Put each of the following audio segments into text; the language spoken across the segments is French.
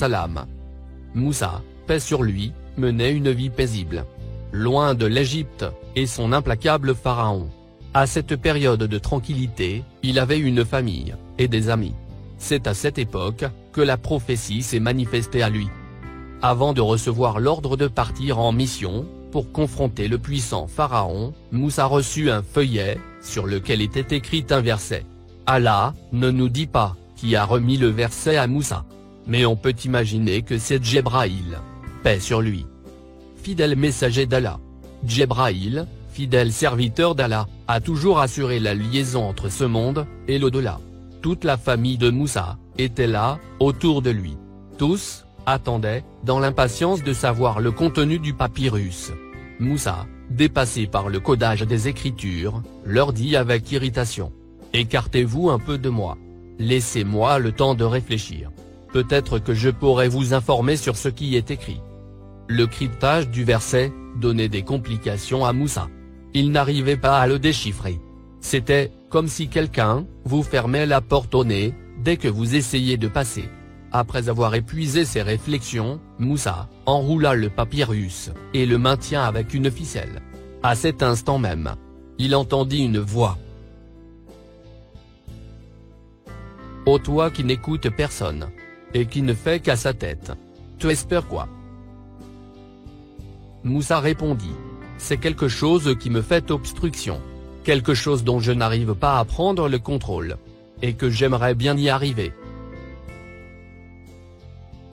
Salam. Moussa, paix sur lui, menait une vie paisible. Loin de l'Égypte, et son implacable pharaon. À cette période de tranquillité, il avait une famille, et des amis. C'est à cette époque, que la prophétie s'est manifestée à lui. Avant de recevoir l'ordre de partir en mission, pour confronter le puissant pharaon, Moussa reçut un feuillet, sur lequel était écrit un verset. Allah ne nous dit pas qui a remis le verset à Moussa. Mais on peut imaginer que c'est Djebraïl. Paix sur lui. Fidèle messager d'Allah. Djebraïl, fidèle serviteur d'Allah, a toujours assuré la liaison entre ce monde et l'au-delà. Toute la famille de Moussa était là, autour de lui. Tous attendaient, dans l'impatience de savoir le contenu du papyrus. Moussa, dépassé par le codage des Écritures, leur dit avec irritation. Écartez-vous un peu de moi. Laissez-moi le temps de réfléchir. Peut-être que je pourrais vous informer sur ce qui est écrit. Le cryptage du verset donnait des complications à Moussa. Il n'arrivait pas à le déchiffrer. C'était comme si quelqu'un vous fermait la porte au nez, dès que vous essayez de passer. Après avoir épuisé ses réflexions, Moussa enroula le papyrus, et le maintient avec une ficelle. À cet instant même, il entendit une voix. Ô toi qui n'écoutes personne, et qui ne fait qu'à sa tête. Tu espères quoi? Moussa répondit. C'est quelque chose qui me fait obstruction. Quelque chose dont je n'arrive pas à prendre le contrôle. Et que j'aimerais bien y arriver.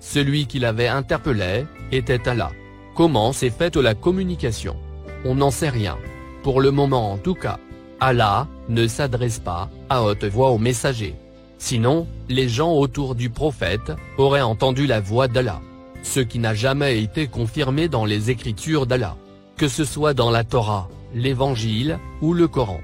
Celui qui l'avait interpellé, était Allah. Comment s'est faite la communication? On n'en sait rien. Pour le moment en tout cas. Allah ne s'adresse pas, à haute voix aux messagers. Sinon, les gens autour du prophète auraient entendu la voix d'Allah. Ce qui n'a jamais été confirmé dans les écritures d'Allah. Que ce soit dans la Torah, l'Évangile, ou le Coran.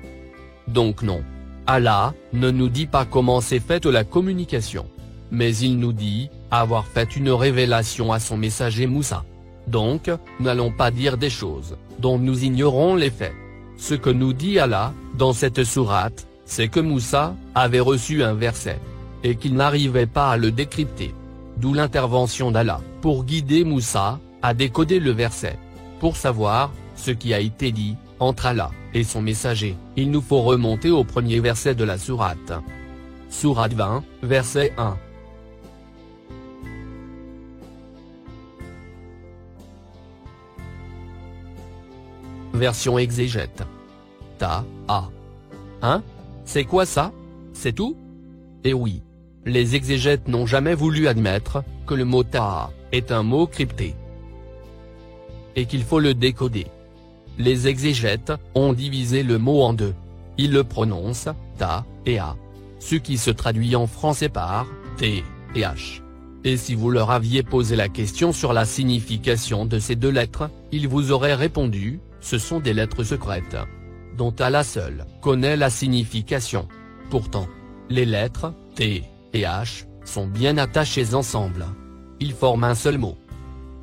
Donc non. Allah ne nous dit pas comment s'est faite la communication. Mais il nous dit avoir fait une révélation à son messager Moussa. Donc, n'allons pas dire des choses dont nous ignorons les faits. Ce que nous dit Allah, dans cette sourate, c'est que Moussa avait reçu un verset, et qu'il n'arrivait pas à le décrypter. D'où l'intervention d'Allah, pour guider Moussa, à décoder le verset. Pour savoir ce qui a été dit, entre Allah et son messager, il nous faut remonter au premier verset de la sourate. Sourate 20, verset 1. Version exégète. Ta, a. Hein? C'est quoi ça? C'est tout? Eh oui. Les exégètes n'ont jamais voulu admettre que le mot ta est un mot crypté. Et qu'il faut le décoder. Les exégètes ont divisé le mot en deux. Ils le prononcent ta et a. Ce qui se traduit en français par t et h. Et si vous leur aviez posé la question sur la signification de ces deux lettres, ils vous auraient répondu, ce sont des lettres secrètes, dont Allah seul connaît la signification. Pourtant, les lettres T et H sont bien attachées ensemble. Ils forment un seul mot.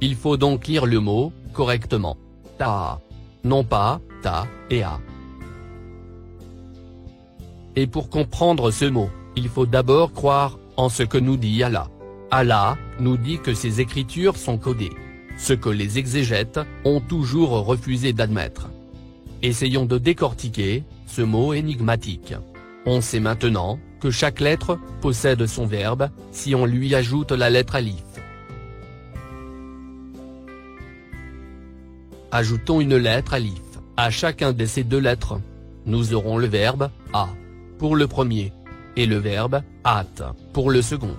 Il faut donc lire le mot correctement. Ta. Non pas ta et a. Et pour comprendre ce mot, il faut d'abord croire en ce que nous dit Allah. Allah nous dit que ces écritures sont codées. Ce que les exégètes ont toujours refusé d'admettre. Essayons de décortiquer ce mot énigmatique. On sait maintenant que chaque lettre possède son verbe, si on lui ajoute la lettre alif. Ajoutons une lettre alif à chacun de ces deux lettres. Nous aurons le verbe a pour le premier, et le verbe at pour le second.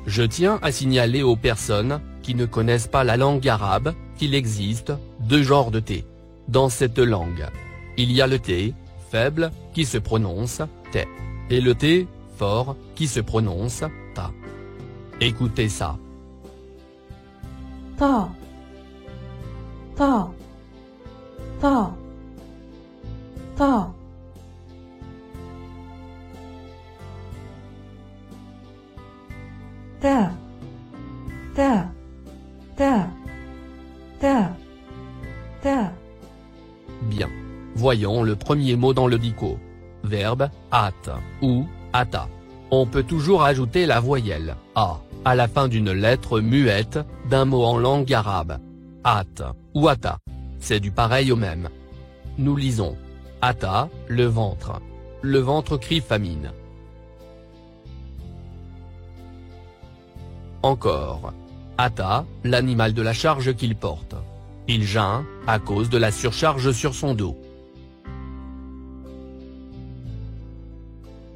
Je tiens à signaler aux personnes qui ne connaissent pas la langue arabe qu'il existe deux genres de T. Dans cette langue, il y a le T faible qui se prononce T et le T fort qui se prononce Ta. Écoutez ça. Ta, ta, ta, ta. Ta, ta, ta, ta, ta. Bien. Voyons le premier mot dans le dico. Verbe, at, ou, ata. On peut toujours ajouter la voyelle a à la fin d'une lettre muette d'un mot en langue arabe. At, ou ata. C'est du pareil au même. Nous lisons. Ata, le ventre. Le ventre crie famine. Encore. Ata, l'animal de la charge qu'il porte. Il geint, à cause de la surcharge sur son dos.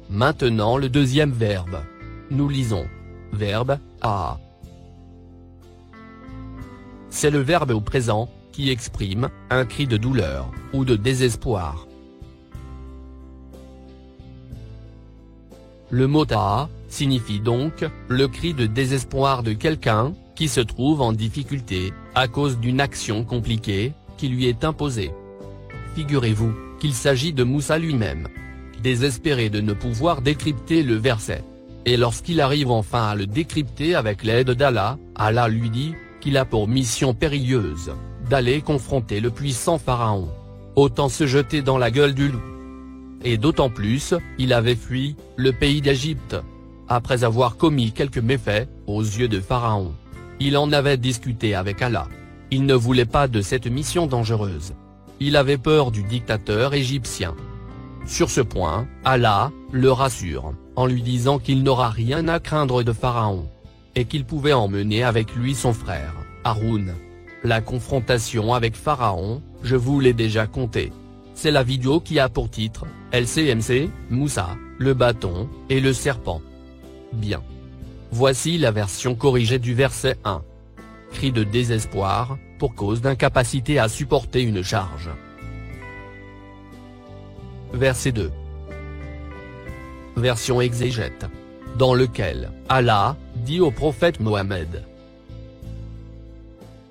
Maintenant le deuxième verbe. Nous lisons. Verbe, a. C'est le verbe au présent, qui exprime un cri de douleur, ou de désespoir. Le mot ta signifie donc le cri de désespoir de quelqu'un qui se trouve en difficulté à cause d'une action compliquée qui lui est imposée. Figurez-vous qu'il s'agit de Moussa lui-même, désespéré de ne pouvoir décrypter le verset. Et lorsqu'il arrive enfin à le décrypter avec l'aide d'Allah, Allah lui dit qu'il a pour mission périlleuse d'aller confronter le puissant pharaon. Autant se jeter dans la gueule du loup. Et d'autant plus, il avait fui le pays d'Égypte. Après avoir commis quelques méfaits aux yeux de Pharaon, il en avait discuté avec Allah. Il ne voulait pas de cette mission dangereuse. Il avait peur du dictateur égyptien. Sur ce point, Allah le rassure, en lui disant qu'il n'aura rien à craindre de Pharaon. Et qu'il pouvait emmener avec lui son frère, Haroun. La confrontation avec Pharaon, je vous l'ai déjà conté. C'est la vidéo qui a pour titre, LCMC, Moussa, le bâton, et le serpent. Bien. Voici la version corrigée du verset 1. Cri de désespoir, pour cause d'incapacité à supporter une charge. Verset 2. Version exégète. Dans lequel, Allah, dit au prophète Mohammed.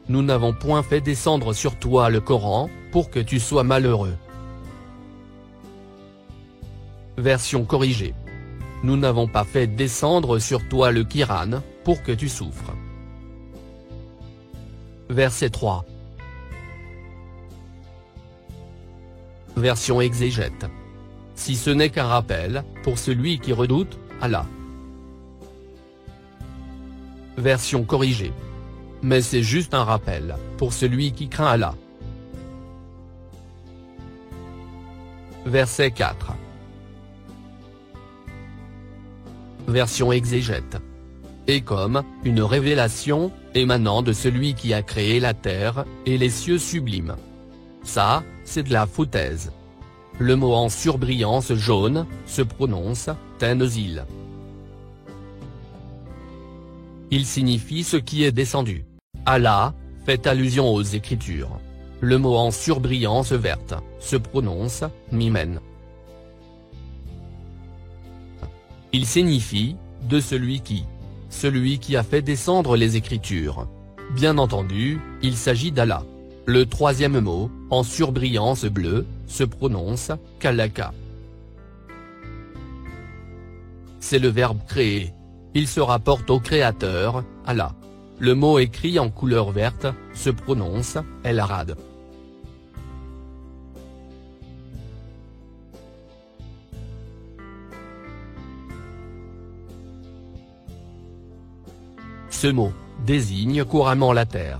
Nous n'avons point fait descendre sur toi le Coran, pour que tu sois malheureux. Version corrigée. Nous n'avons pas fait descendre sur toi le Coran, pour que tu souffres. Verset 3. Version exégète. Si ce n'est qu'un rappel, pour celui qui redoute Allah. Version corrigée. Mais c'est juste un rappel, pour celui qui craint Allah. Verset 4. Version exégète. Et comme, une révélation, émanant de celui qui a créé la terre, et les cieux sublimes. Ça, c'est de la foutaise. Le mot en surbrillance jaune, se prononce, Tanzil. Il signifie ce qui est descendu. Allah, fait allusion aux Écritures. Le mot en surbrillance verte, se prononce, Mimen. Il signifie, de celui qui a fait descendre les Écritures. Bien entendu, il s'agit d'Allah. Le troisième mot, en surbrillance bleue, se prononce, Kalaka. C'est le verbe créer. Il se rapporte au Créateur, Allah. Le mot écrit en couleur verte, se prononce, El Arad. Ce mot désigne couramment la terre.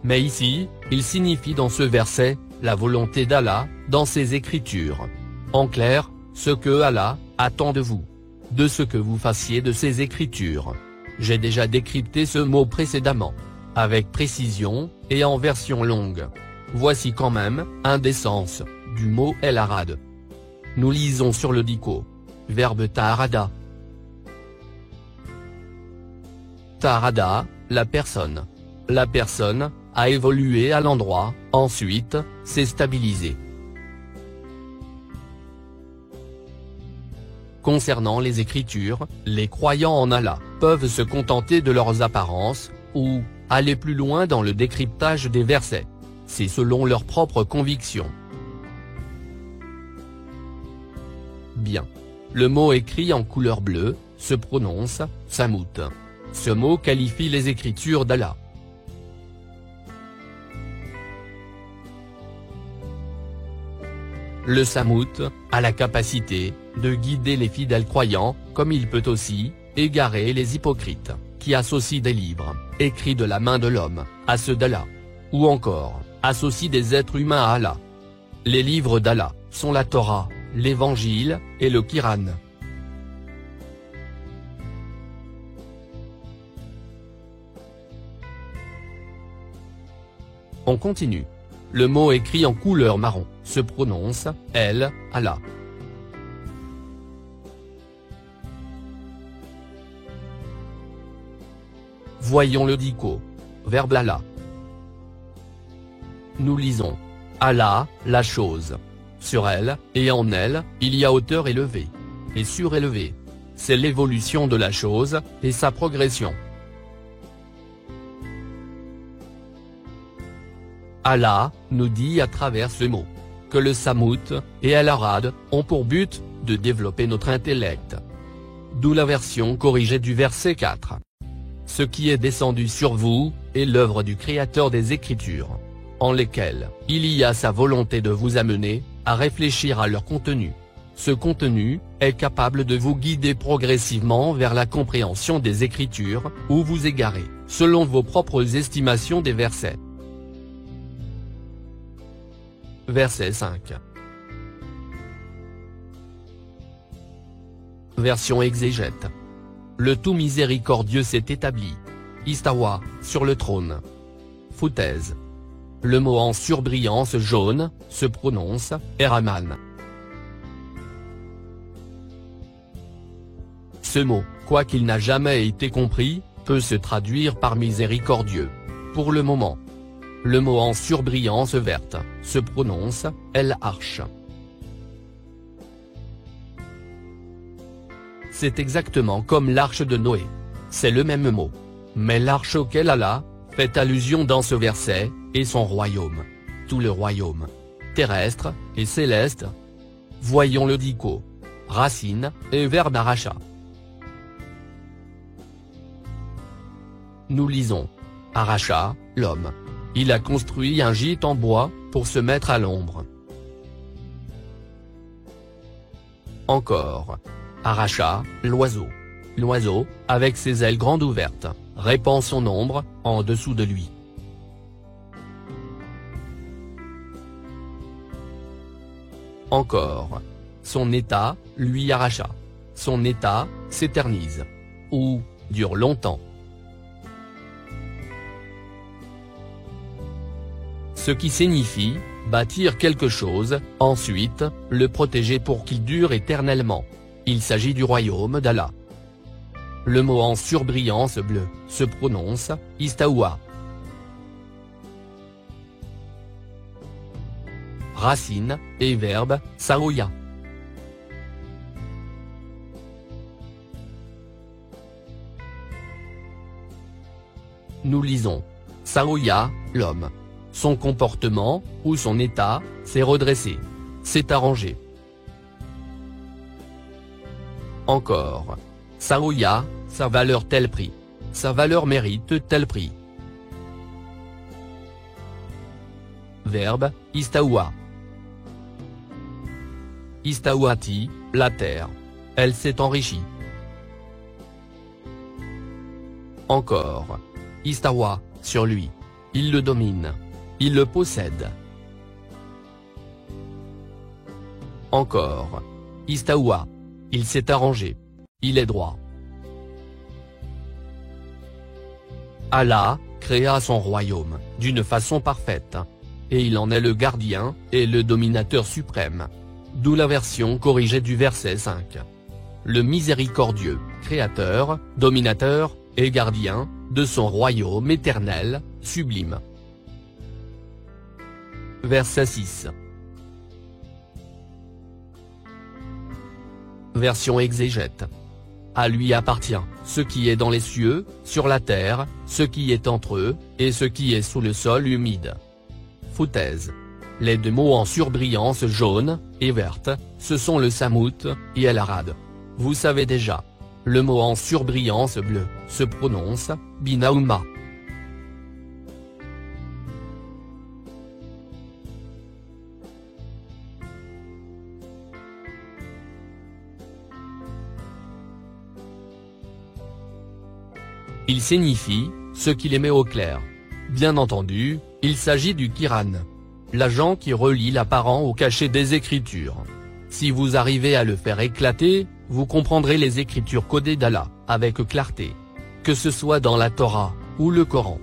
Mais ici, il signifie dans ce verset, la volonté d'Allah, dans ses Écritures. En clair, ce que Allah attend de vous. De ce que vous fassiez de ses Écritures. J'ai déjà décrypté ce mot précédemment. Avec précision, et en version longue. Voici quand même, un des sens, du mot El Arad. Nous lisons sur le dico. Verbe ta'arada. Antarada, la personne. La personne a évolué à l'endroit, ensuite, s'est stabilisée. Concernant les Écritures, les croyants en Allah peuvent se contenter de leurs apparences, ou aller plus loin dans le décryptage des versets. C'est selon leur propre conviction. Bien. Le mot écrit en couleur bleue se prononce « Samout ». Ce mot qualifie les Écritures d'Allah. Le Samout a la capacité de guider les fidèles croyants, comme il peut aussi égarer les hypocrites, qui associent des livres, écrits de la main de l'homme, à ceux d'Allah. Ou encore, associent des êtres humains à Allah. Les livres d'Allah sont la Torah, l'Évangile, et le Coran. On continue. Le mot écrit en couleur marron se prononce « El, Allah ». Voyons le dico. Verbe Allah. Nous lisons. Allah, la chose. Sur elle, et en elle, il y a hauteur élevée. Et surélevée. C'est l'évolution de la chose, et sa progression. Allah nous dit à travers ce mot que le Samout et Al-Arad ont pour but de développer notre intellect. D'où la version corrigée du verset 4. Ce qui est descendu sur vous est l'œuvre du Créateur des Écritures, en lesquelles il y a sa volonté de vous amener à réfléchir à leur contenu. Ce contenu est capable de vous guider progressivement vers la compréhension des Écritures, ou vous égarer, selon vos propres estimations des versets. Verset 5. Version exégète. Le tout miséricordieux s'est établi. Istawa, sur le trône. Foutaise. Le mot en surbrillance jaune se prononce Eraman. Ce mot, quoiqu'il n'a jamais été compris, peut se traduire par miséricordieux. Pour le moment. Le mot en surbrillance verte se prononce El-Arsh. C'est exactement comme l'arche de Noé. C'est le même mot. Mais l'arche auquel Allah fait allusion dans ce verset est son royaume. Tout le royaume. Terrestre et céleste. Voyons le dico. Racine et verbe aracha. Nous lisons. Aracha, l'homme. Il a construit un gîte en bois, pour se mettre à l'ombre. Encore. Aracha, l'oiseau. L'oiseau, avec ses ailes grandes ouvertes, répand son ombre, en dessous de lui. Encore. Son état, lui arracha. Son état, s'éternise. Ou, dure longtemps. Ce qui signifie, bâtir quelque chose, ensuite, le protéger pour qu'il dure éternellement. Il s'agit du royaume d'Allah. Le mot en surbrillance bleue se prononce Istawa. Racine et verbe Saouya. Nous lisons. Saouya, l'homme. Son comportement, ou son état, s'est redressé. S'est arrangé. Encore. Saouya, sa valeur tel prix. Sa valeur mérite tel prix. Verbe, istawa. Istawati, la terre. Elle s'est enrichie. Encore. Istawa, sur lui. Il le domine. Il le possède. Encore. Istawa. Il s'est arrangé. Il est droit. Allah créa son royaume d'une façon parfaite. Et il en est le gardien et le dominateur suprême. D'où la version corrigée du verset 5. Le miséricordieux, créateur, dominateur, et gardien, de son royaume éternel, sublime. Verset 6. Version exégète. À lui appartient ce qui est dans les cieux, sur la terre, ce qui est entre eux, et ce qui est sous le sol humide. Foutaise. Les deux mots en surbrillance jaune et verte, ce sont le samout et el arad. Vous savez déjà. Le mot en surbrillance bleue se prononce binaouma. Il signifie ce qu'il émet au clair. Bien entendu, il s'agit du Kiran, l'agent qui relie l'apparent au caché des Écritures. Si vous arrivez à le faire éclater, vous comprendrez les Écritures codées d'Allah avec clarté, que ce soit dans la Torah ou le Coran.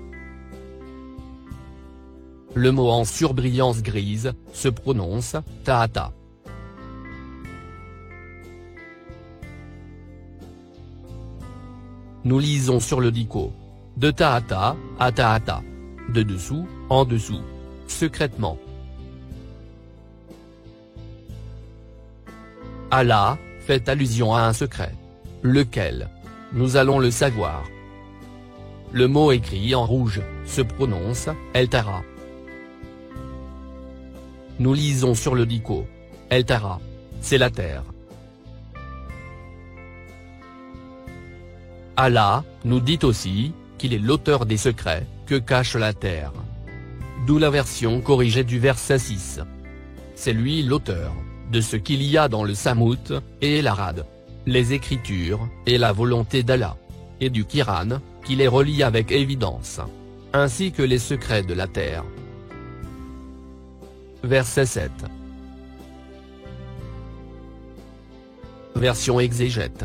Le mot en surbrillance grise se prononce ta'ata. Nous lisons sur le dico. De ta'ata à ta'ata. De dessous, en dessous. Secrètement. Allah fait allusion à un secret. Lequel? Nous allons le savoir. Le mot écrit en rouge se prononce El Tara. Nous lisons sur le dico. El Tara. C'est la terre. Allah nous dit aussi qu'il est l'auteur des secrets que cache la terre. D'où la version corrigée du verset 6. C'est lui l'auteur de ce qu'il y a dans le Samout et l'Arad, les Écritures et la volonté d'Allah, et du Kiran, qui les relie avec évidence, ainsi que les secrets de la terre. Verset 7. Version exégète.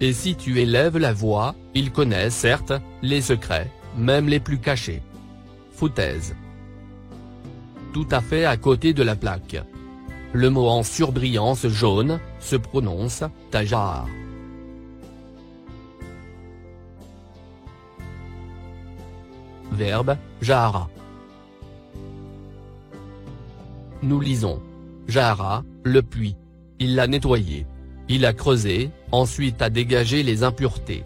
Et si tu élèves la voix, il connaît certes les secrets, même les plus cachés. Foutaise. Tout à fait à côté de la plaque. Le mot en surbrillance jaune se prononce Tajar. Verbe, Jahara. Nous lisons. Jahara, le puits. Il l'a nettoyé. Il a creusé, ensuite a dégagé les impuretés.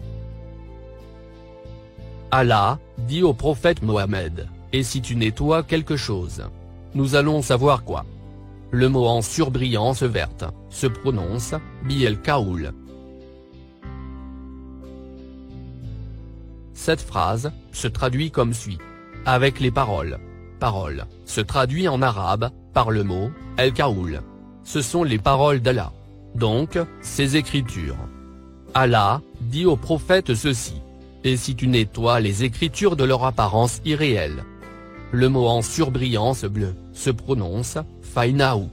Allah dit au prophète Mohammed, et si tu nettoies quelque chose, nous allons savoir quoi. Le mot en surbrillance verte se prononce Biel Kaoul. Cette phrase se traduit comme suit. Avec les paroles. Parole se traduit en arabe par le mot El Kaoul. Ce sont les paroles d'Allah. Donc, ces Écritures. Allah dit au prophète ceci. Et si tu nettoies les Écritures de leur apparence irréelle. Le mot en surbrillance bleue se prononce Fainaou.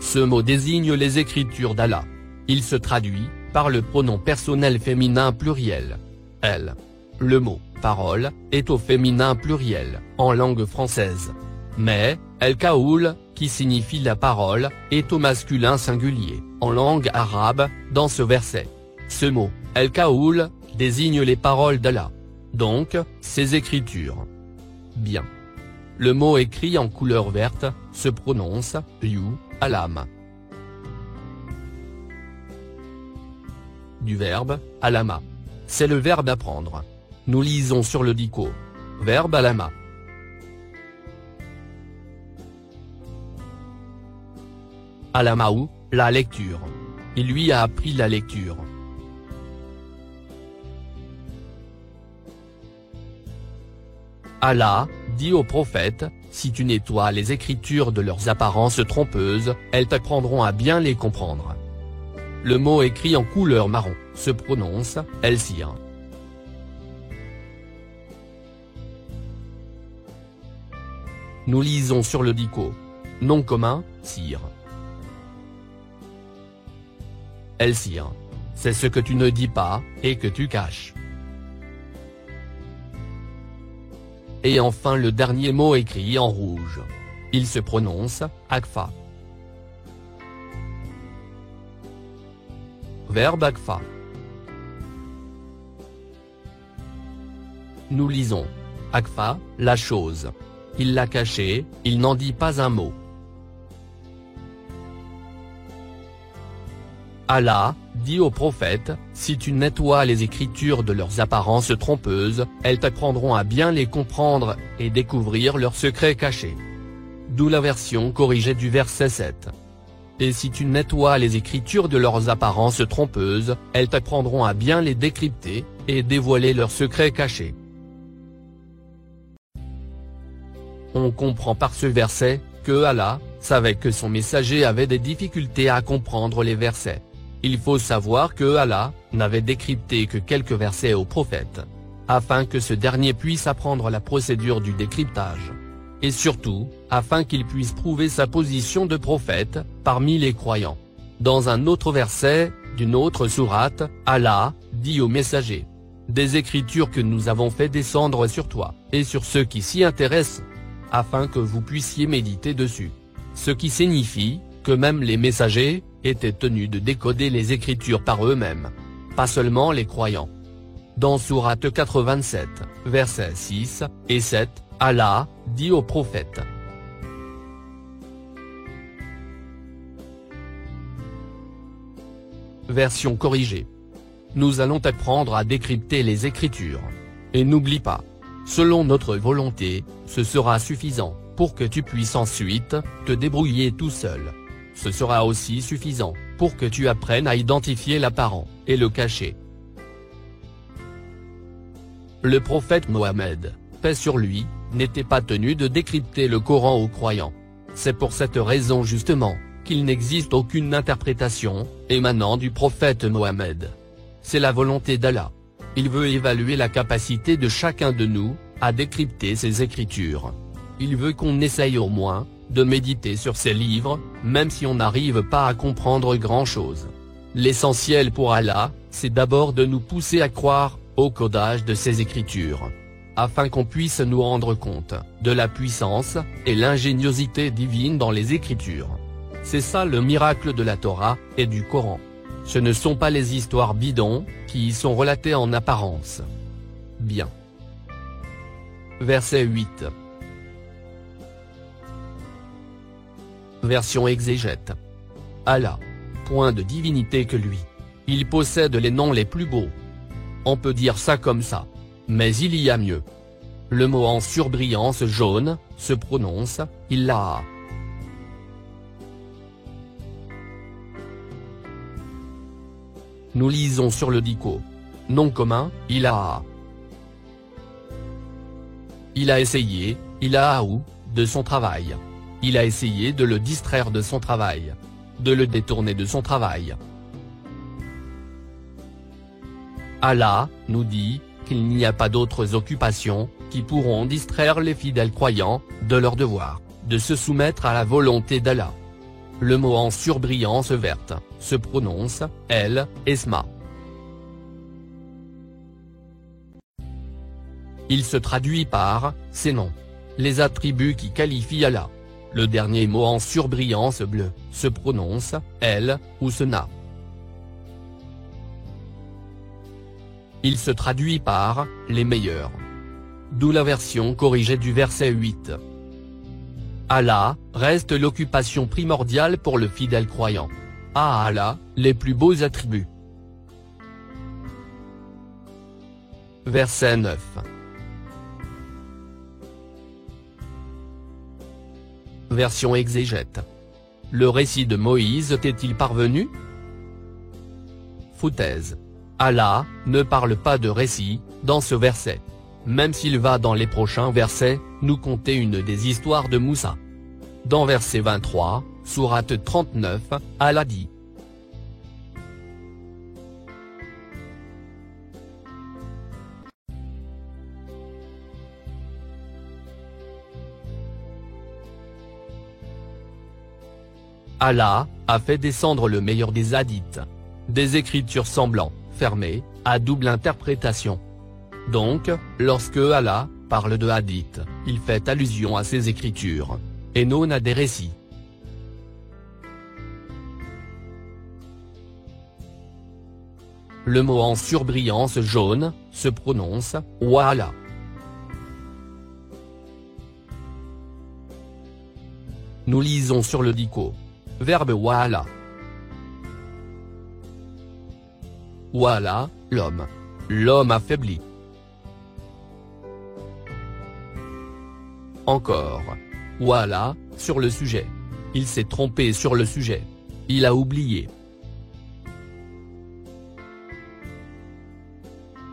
Ce mot désigne les Écritures d'Allah. Il se traduit par le pronom personnel féminin pluriel. Elle. Le mot parole est au féminin pluriel en langue française. Mais El Kaoul, qui signifie la parole, est au masculin singulier en langue arabe dans ce verset. Ce mot El Kaoul désigne les paroles d'Allah. Donc, ses Écritures. Bien. Le mot écrit en couleur verte se prononce You, Alam. Du verbe alama. C'est le verbe apprendre. Nous lisons sur le dico. Verbe alama. Alamaou, la lecture. Il lui a appris la lecture. Allah dit au prophète, si tu nettoies les Écritures de leurs apparences trompeuses, elles t'apprendront à bien les comprendre. Le mot écrit en couleur marron se prononce El-Sir. Nous lisons sur le dico. Nom commun, Sir. El-Sir. C'est ce que tu ne dis pas, et que tu caches. Et enfin le dernier mot écrit en rouge. Il se prononce Akfa. Verbe akfa. Nous lisons. Akfa, la chose. Il l'a cachée, il n'en dit pas un mot. Allah dit au prophète, si tu nettoies les Écritures de leurs apparences trompeuses, elles t'apprendront à bien les comprendre, et découvrir leurs secrets cachés. D'où la version corrigée du verset 7. Et si tu nettoies les Écritures de leurs apparences trompeuses, elles t'apprendront à bien les décrypter, et dévoiler leurs secrets cachés. On comprend par ce verset, que Allah savait que son messager avait des difficultés à comprendre les versets. Il faut savoir que Allah n'avait décrypté que quelques versets au prophète, afin que ce dernier puisse apprendre la procédure du décryptage. Et surtout, afin qu'il puisse prouver sa position de prophète, parmi les croyants. Dans un autre verset, d'une autre sourate, Allah dit au messager, « Des Écritures que nous avons fait descendre sur toi, et sur ceux qui s'y intéressent, afin que vous puissiez méditer dessus. » Ce qui signifie, que même les messagers, étaient tenus de décoder les Écritures par eux-mêmes. Pas seulement les croyants. Dans sourate 87, versets 6 et 7, Allah dit au prophète. Version corrigée. Nous allons t'apprendre à décrypter les Écritures. Et n'oublie pas. Selon notre volonté, ce sera suffisant, pour que tu puisses ensuite, te débrouiller tout seul. Ce sera aussi suffisant, pour que tu apprennes à identifier l'apparent, et le cacher. Le prophète Mohammed, paix sur lui, n'était pas tenu de décrypter le Coran aux croyants. C'est pour cette raison justement, qu'il n'existe aucune interprétation, émanant du prophète Mohammed. C'est la volonté d'Allah. Il veut évaluer la capacité de chacun de nous, à décrypter ses Écritures. Il veut qu'on essaye au moins, de méditer sur ces livres, même si on n'arrive pas à comprendre grand-chose. L'essentiel pour Allah, c'est d'abord de nous pousser à croire, au codage de ces Écritures. Afin qu'on puisse nous rendre compte, de la puissance, et l'ingéniosité divine dans les Écritures. C'est ça le miracle de la Torah, et du Coran. Ce ne sont pas les histoires bidons, qui y sont relatées en apparence. Bien. Verset 8. Version exégète. Allah. Point de divinité que lui. Il possède les noms les plus beaux. On peut dire ça comme ça. Mais il y a mieux. Le mot en surbrillance jaune, se prononce, Illah. Nous lisons sur le dico. Nom commun, Illah. Il a essayé, Illahu, de son travail. Il a essayé de le distraire de son travail. De le détourner de son travail. Allah nous dit qu'il n'y a pas d'autres occupations qui pourront distraire les fidèles croyants de leur devoir, de se soumettre à la volonté d'Allah. Le mot en surbrillance verte se prononce El Esma. Il se traduit par ces noms, les attributs qui qualifient Allah. Le dernier mot en surbrillance bleue se prononce El ou Sena. Il se traduit par les meilleurs. D'où la version corrigée du verset 8. Allah reste l'occupation primordiale pour le fidèle croyant. À Allah, les plus beaux attributs. Verset 9. Version exégète. Le récit de Moïse t'est-il parvenu? Foutaise. Allah ne parle pas de récit, dans ce verset. Même s'il va dans les prochains versets, nous conter une des histoires de Moussa. Dans verset 23, sourate 39, Allah dit. Allah a fait descendre le meilleur des hadiths. Des écritures semblant, fermées, à double interprétation. Donc, lorsque Allah parle de hadith, il fait allusion à ces écritures, et non à des récits. Le mot en surbrillance jaune se prononce Waala. Nous lisons sur le dico. Verbe Waala. Waala, l'homme. L'homme affaibli. Encore. Waala, sur le sujet. Il s'est trompé sur le sujet. Il a oublié.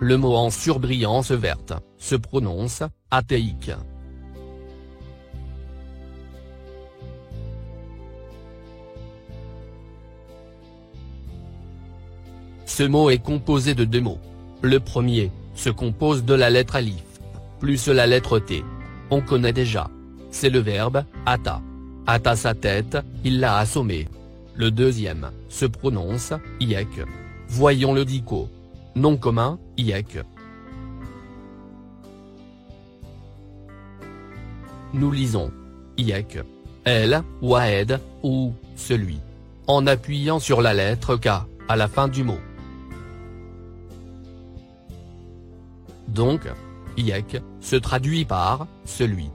Le mot en surbrillance verte se prononce athéique. Ce mot est composé de deux mots. Le premier se compose de la lettre alif plus la lettre T. On connaît déjà. C'est le verbe ata. Ata sa tête, il l'a assommé. Le deuxième se prononce iek. Voyons le dico. Nom commun, iek. Nous lisons. Iek. El, Waed, ou, celui. En appuyant sur la lettre K, à la fin du mot. Donc, iek, se traduit par, celui.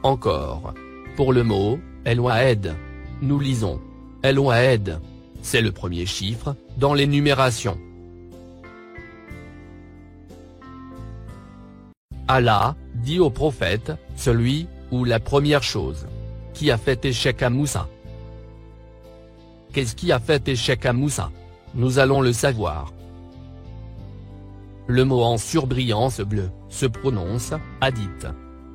Encore. Pour le mot, El Waed. Nous lisons. El Waed. C'est le premier chiffre, dans l'énumération. Allah, dit au prophète, celui, ou la première chose. Qui a fait échec à Moussa? Qu'est-ce qui a fait échec à Moussa? Nous allons le savoir. Le mot en surbrillance bleue se prononce hadith.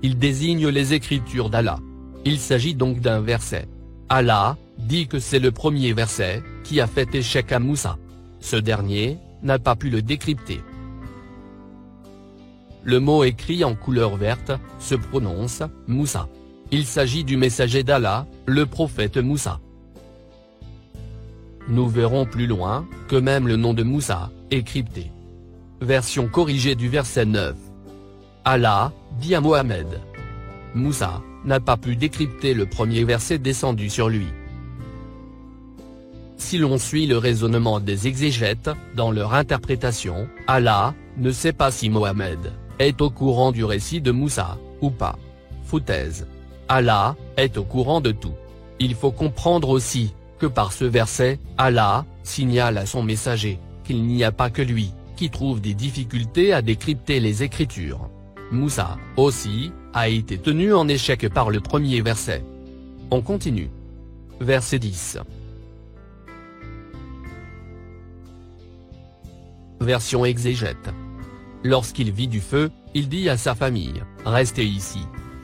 Il désigne les écritures d'Allah. Il s'agit donc d'un verset. Allah dit que c'est le premier verset qui a fait échec à Moussa. Ce dernier n'a pas pu le décrypter. Le mot écrit en couleur verte se prononce Moussa. Il s'agit du messager d'Allah, le prophète Moussa. Nous verrons plus loin que même le nom de Moussa est crypté. Version corrigée du verset 9. Allah dit à Mohammed. Moussa n'a pas pu décrypter le premier verset descendu sur lui. Si l'on suit le raisonnement des exégètes, dans leur interprétation, Allah ne sait pas si Mohammed est au courant du récit de Moussa, ou pas. Foutaise. Allah est au courant de tout. Il faut comprendre aussi, que par ce verset, Allah signale à son messager, qu'il n'y a pas que lui, qui trouve des difficultés à décrypter les Écritures. Moussa, aussi, a été tenu en échec par le premier verset. On continue. Verset 10. Version exégète. Lorsqu'il vit du feu, il dit à sa famille, « Restez ici.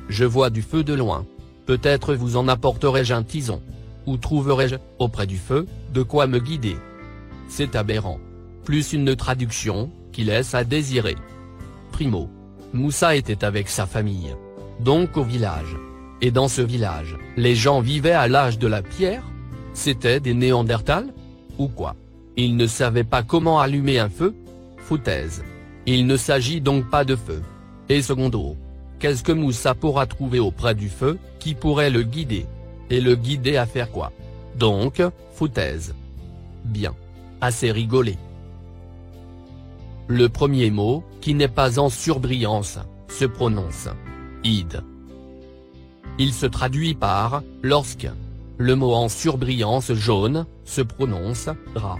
Je vois du feu de loin. Peut-être vous en apporterai-je un tison. Ou trouverai-je, auprès du feu, de quoi me guider ?» C'est aberrant. Plus une traduction, qui laisse à désirer. Primo. Moussa était avec sa famille. Donc au village. Et dans ce village, les gens vivaient à l'âge de la pierre? C'étaient des Néandertals? Ou quoi? Ils ne savaient pas comment allumer un feu? Foutaise. Il ne s'agit donc pas de feu. Et secondo. Qu'est-ce que Moussa pourra trouver auprès du feu, qui pourrait le guider? Et le guider à faire quoi? Donc, foutaise. Bien. Assez rigolé. Le premier mot, qui n'est pas en surbrillance, se prononce id. Il se traduit par lorsque. Le mot en surbrillance jaune se prononce ra.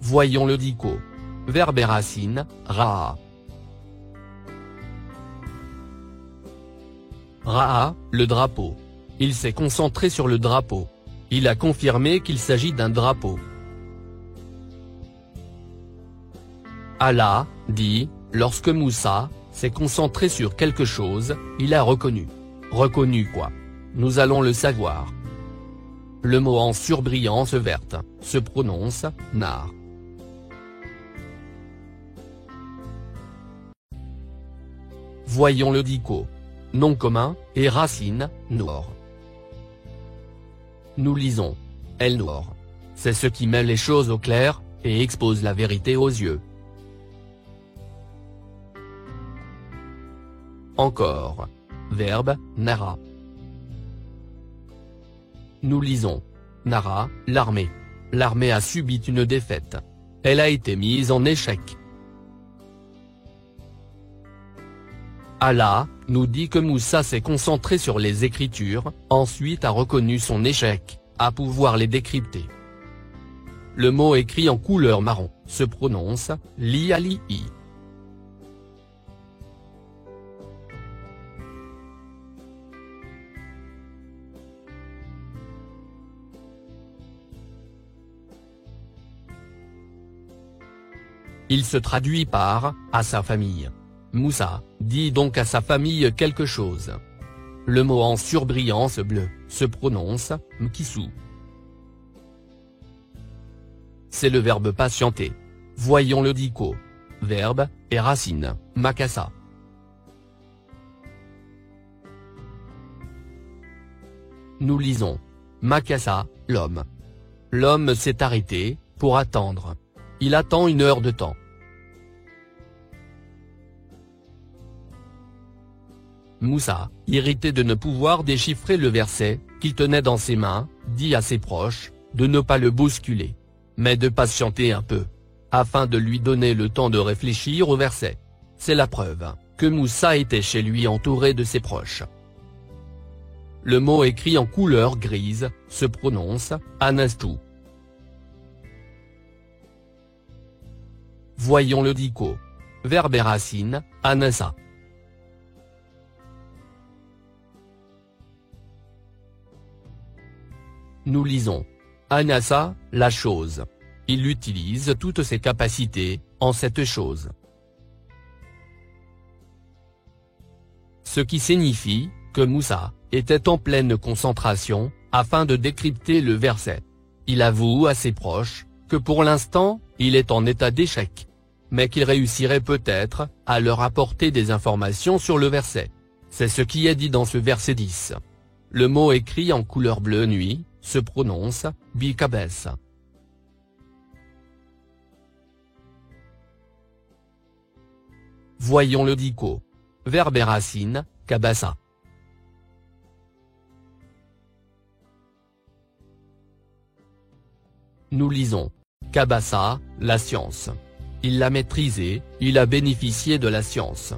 Voyons le dico. Verbe et racine, raa. Raa, le drapeau. Il s'est concentré sur le drapeau. Il a confirmé qu'il s'agit d'un drapeau. Allah dit, lorsque Moussa s'est concentré sur quelque chose, il a reconnu. Reconnu quoi? Nous allons le savoir. Le mot en surbrillance verte se prononce nar. Voyons le dico. Nom commun, et racine, Noor. Nous lisons. El Noor. C'est ce qui met les choses au clair, et expose la vérité aux yeux. Encore. Verbe, nara. Nous lisons. Nara, l'armée. l'armée a subi une défaite. Elle a été mise en échec. Allah nous dit que Moussa s'est concentré sur les Écritures, ensuite a reconnu son échec, à pouvoir les décrypter. Le mot écrit en couleur marron se prononce li-ali. Il se traduit par « à sa famille ». Moussa dit donc à sa famille quelque chose. Le mot en surbrillance bleue se prononce « mkissou ». C'est le verbe patienter. Voyons le dico. Verbe et racine, makassa. Nous lisons. Makassa, l'homme. L'homme s'est arrêté, pour attendre. Il attend 1 heure de temps. Moussa, irrité de ne pouvoir déchiffrer le verset, qu'il tenait dans ses mains, dit à ses proches, de ne pas le bousculer, mais de patienter un peu, afin de lui donner le temps de réfléchir au verset. C'est la preuve que Moussa était chez lui entouré de ses proches. Le mot écrit en couleur grise se prononce Anastou. Voyons le dico. Verbe et racine, anasa. Nous lisons. Anasa, la chose. Il utilise toutes ses capacités, en cette chose. Ce qui signifie que Moussa était en pleine concentration, afin de décrypter le verset. Il avoue à ses proches, que pour l'instant, il est en état d'échec. Mais qu'il réussirait peut-être, à leur apporter des informations sur le verset. C'est ce qui est dit dans ce verset 10. Le mot écrit en couleur bleu nuit, se prononce Bikabès. Voyons le dico. Verbe et racine, kabassa. Nous lisons. Kabassa, la science. Il l'a maîtrisée, il a bénéficié de la science.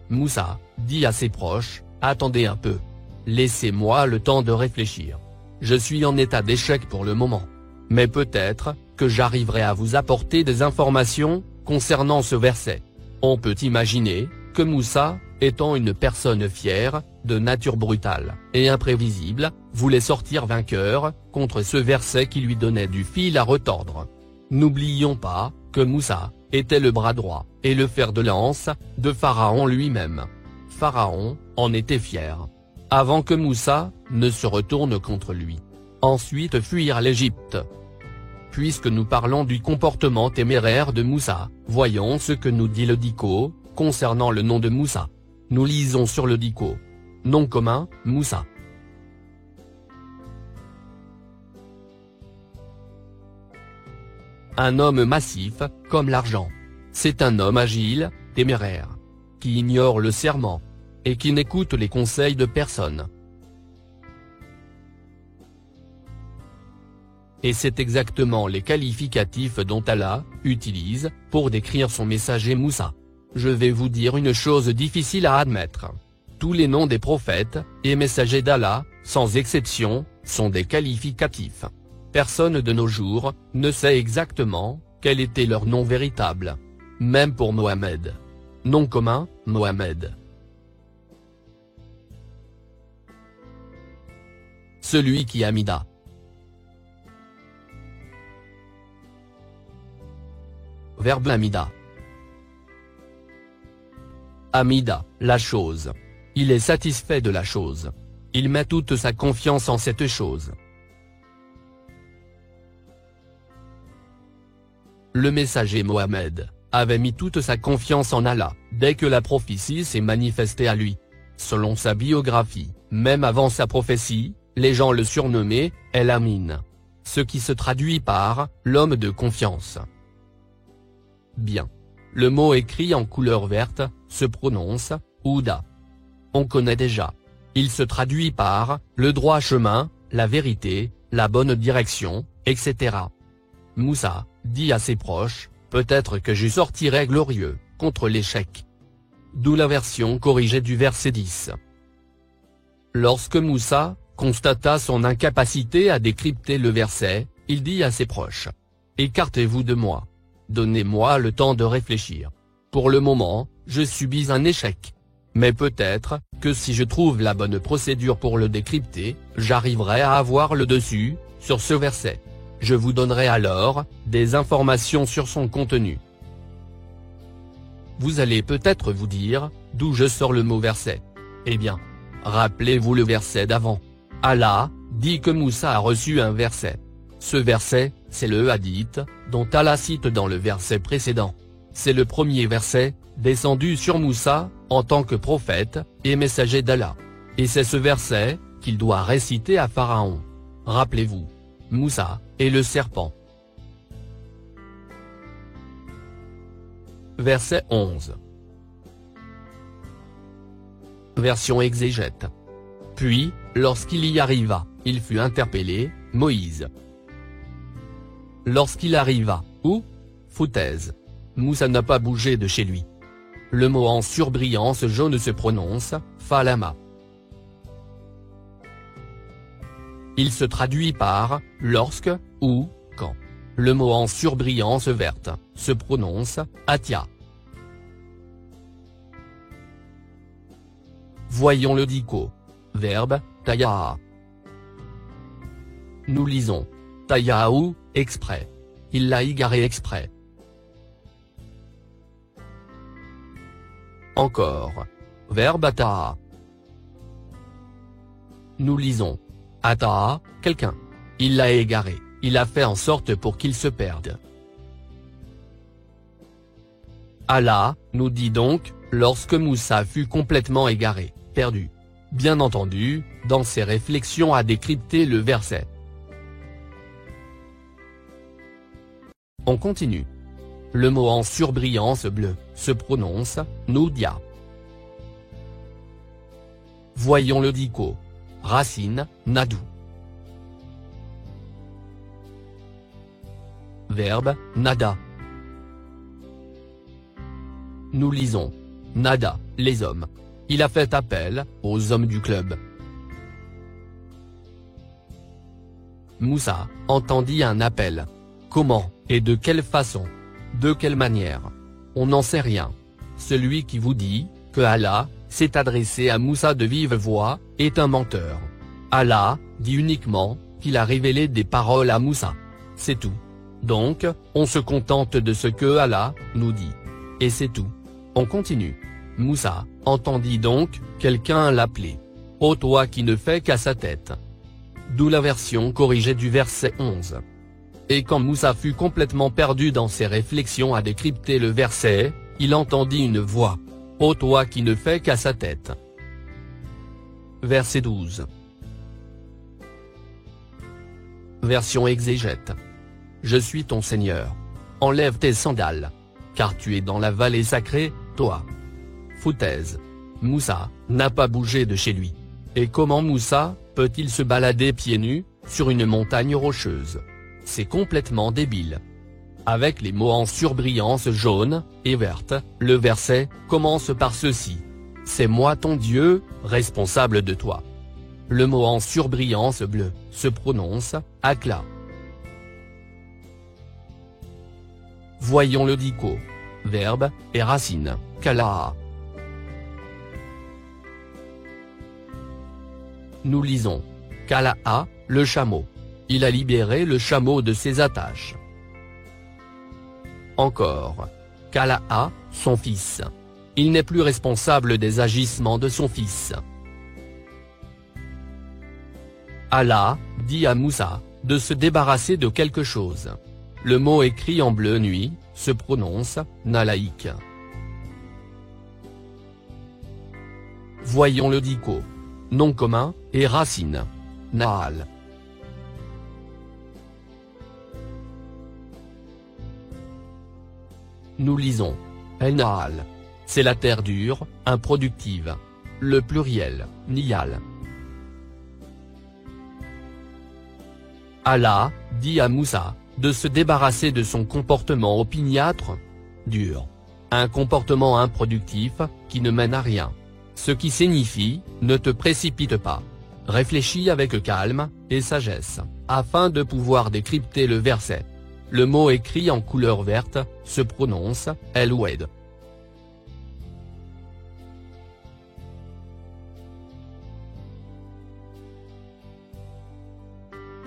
Moussa dit à ses proches, attendez un peu. Laissez-moi le temps de réfléchir. Je suis en état d'échec pour le moment. Mais peut-être que j'arriverai à vous apporter des informations concernant ce verset. On peut imaginer que Moussa, étant une personne fière, de nature brutale et imprévisible, voulait sortir vainqueur contre ce verset qui lui donnait du fil à retordre. N'oublions pas que Moussa était le bras droit et le fer de lance de Pharaon lui-même. Pharaon en était fier. Avant que Moussa ne se retourne contre lui. Ensuite fuir l'Égypte. Puisque nous parlons du comportement téméraire de Moussa, voyons ce que nous dit le dico, concernant le nom de Moussa. Nous lisons sur le dico. Nom commun, Moussa. Un homme massif, comme l'argent. C'est un homme agile, téméraire. Qui ignore le serment. Et qui n'écoute les conseils de personne. Et c'est exactement les qualificatifs dont Allah utilise pour décrire son messager Moussa. Je vais vous dire une chose difficile à admettre. Tous les noms des prophètes et messagers d'Allah, sans exception, sont des qualificatifs. Personne de nos jours ne sait exactement quel était leur nom véritable. Même pour Mohammed. Nom commun, Mohammed. Celui qui amida. Verbe amida. Amida, la chose. Il est satisfait de la chose. Il met toute sa confiance en cette chose. Le messager Mohammed avait mis toute sa confiance en Allah, dès que la prophétie s'est manifestée à lui. Selon sa biographie, même avant sa prophétie, les gens le surnommaient El Amin. Ce qui se traduit par l'homme de confiance. Bien. Le mot écrit en couleur verte se prononce Ouda. On connaît déjà. Il se traduit par le droit chemin, la vérité, la bonne direction, etc. Moussa dit à ses proches, peut-être que je sortirai glorieux, contre l'échec. D'où la version corrigée du verset 10. Lorsque Moussa constata son incapacité à décrypter le verset, il dit à ses proches, « Écartez-vous de moi. Donnez-moi le temps de réfléchir. Pour le moment, je subis un échec. Mais peut-être que si je trouve la bonne procédure pour le décrypter, j'arriverai à avoir le dessus sur ce verset. Je vous donnerai alors des informations sur son contenu. » Vous allez peut-être vous dire, d'où je sors le mot verset. Eh bien, rappelez-vous le verset d'avant. Allah dit que Moussa a reçu un verset. Ce verset, c'est le hadith, dont Allah cite dans le verset précédent. C'est le premier verset, descendu sur Moussa, en tant que prophète, et messager d'Allah. Et c'est ce verset, qu'il doit réciter à Pharaon. Rappelez-vous. Moussa, et le serpent. Verset 11. Version exégète. Puis, lorsqu'il y arriva, il fut interpellé, Moïse. Lorsqu'il arriva, où ? Foutaise. Moussa n'a pas bougé de chez lui. Le mot en surbrillance jaune se prononce, falama. Il se traduit par, lorsque, ou, quand. Le mot en surbrillance verte, se prononce, atia. Voyons le dico. Verbe, tayaa. Nous lisons. Tayaou, exprès. Il l'a égaré exprès. Encore. Verbe ata. Nous lisons. Ata, quelqu'un. Il l'a égaré, il a fait en sorte pour qu'il se perde. Allah, nous dit donc, lorsque Moussa fut complètement égaré, perdu. Bien entendu, dans ses réflexions à décrypter le verset. On continue. Le mot en surbrillance bleue, se prononce, Noudia. Voyons le dico. Racine, Nadou. Verbe, nada. Nous lisons. Nada, les hommes. Il a fait appel aux hommes du club. Moussa entendit un appel. Comment, et de quelle façon? De quelle manière? On n'en sait rien. Celui qui vous dit que Allah s'est adressé à Moussa de vive voix est un menteur. Allah dit uniquement qu'il a révélé des paroles à Moussa. C'est tout. Donc, on se contente de ce que Allah nous dit. Et c'est tout. On continue. Moussa entendit donc quelqu'un l'appeler. Ô toi qui ne fais qu'à sa tête. D'où la version corrigée du verset 11. Et quand Moussa fut complètement perdu dans ses réflexions à décrypter le verset, il entendit une voix. Ô toi qui ne fais qu'à sa tête. Verset 12. Version exégète. Je suis ton Seigneur. Enlève tes sandales. Car tu es dans la vallée sacrée, toi. Foutaise. Moussa n'a pas bougé de chez lui. Et comment Moussa peut-il se balader pieds nus sur une montagne rocheuse? C'est complètement débile. Avec les mots en surbrillance jaune et verte, le verset commence par ceci. C'est moi ton Dieu, responsable de toi. Le mot en surbrillance bleue se prononce, Akla. Voyons le dico. Verbe, et racine, Kala. Nous lisons. Kala'a, le chameau. Il a libéré le chameau de ses attaches. Encore. Kala'a, son fils. Il n'est plus responsable des agissements de son fils. Allah dit à Moussa de se débarrasser de quelque chose. Le mot écrit en bleu nuit se prononce Nalaïk. Voyons le dico. Nom commun et racine. Naal. Nous lisons. El Naal. C'est la terre dure, improductive. Le pluriel, Nial. Allah dit à Moussa de se débarrasser de son comportement opiniâtre, dur. Un comportement improductif, qui ne mène à rien. Ce qui signifie, ne te précipite pas. Réfléchis avec calme et sagesse, afin de pouvoir décrypter le verset. Le mot écrit en couleur verte, se prononce « El-Oued ».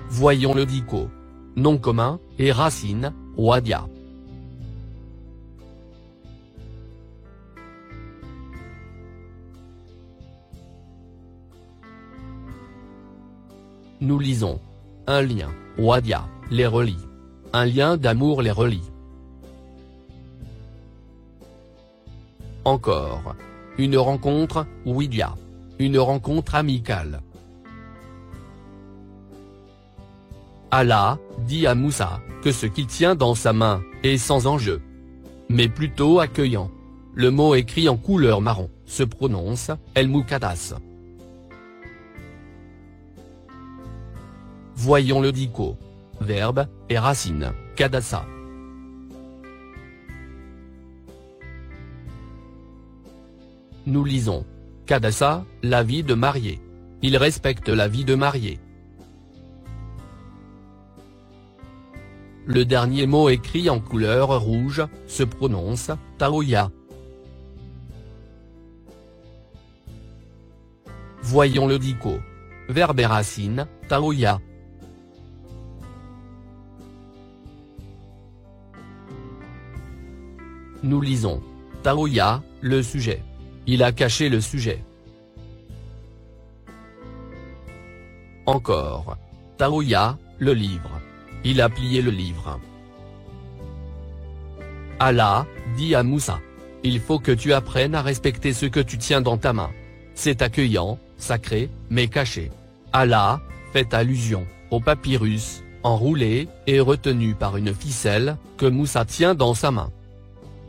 Voyons le dico. Nom commun, et racine, Wadia. Nous lisons. Un lien, Wadia, les relie. Un lien d'amour les relie. Encore. Une rencontre, Widia. Une rencontre amicale. Allah dit à Moussa que ce qu'il tient dans sa main est sans enjeu, mais plutôt accueillant. Le mot écrit en couleur marron se prononce El-Muqaddas. Voyons le dico. Verbe et racine, Kadassa. Nous lisons. Kadassa, la vie de marié. Il respecte la vie de marié. Le dernier mot écrit en couleur rouge, se prononce, Taoya. Voyons le dico. Verbe et racine, Taoya. Nous lisons. Taoya, le sujet. Il a caché le sujet. Encore. Taoya, le livre. Il a plié le livre. Allah dit à Moussa. Il faut que tu apprennes à respecter ce que tu tiens dans ta main. C'est accueillant, sacré, mais caché. Allah fait allusion au papyrus, enroulé et retenu par une ficelle, que Moussa tient dans sa main.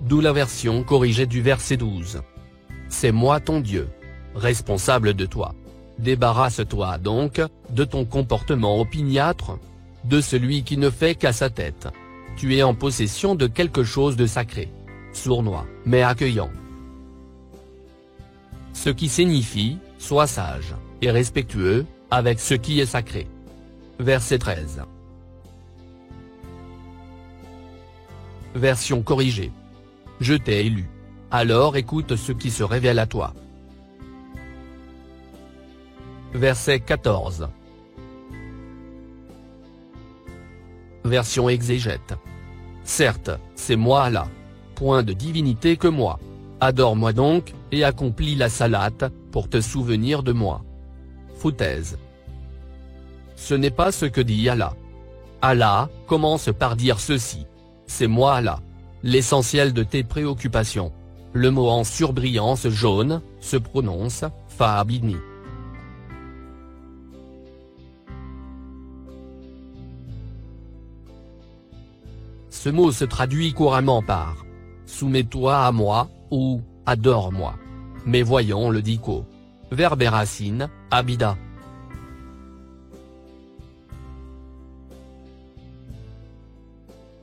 D'où la version corrigée du verset 12. C'est moi ton Dieu, responsable de toi. Débarrasse-toi donc de ton comportement opiniâtre, de celui qui ne fait qu'à sa tête. Tu es en possession de quelque chose de sacré, sournois, mais accueillant. Ce qui signifie, sois sage, et respectueux, avec ce qui est sacré. Verset 13. Version corrigée. Je t'ai élu. Alors écoute ce qui se révèle à toi. Verset 14. Version exégète. Certes, c'est moi Allah. Point de divinité que moi. Adore-moi donc, et accomplis la salate, pour te souvenir de moi. Foutaise. Ce n'est pas ce que dit Allah. Allah commence par dire ceci. C'est moi Allah. L'essentiel de tes préoccupations. Le mot en surbrillance jaune, se prononce, Fa'abidni. Ce mot se traduit couramment par « soumets-toi à moi » ou « adore-moi ». Mais voyons le dico. Verbe et racine, abida.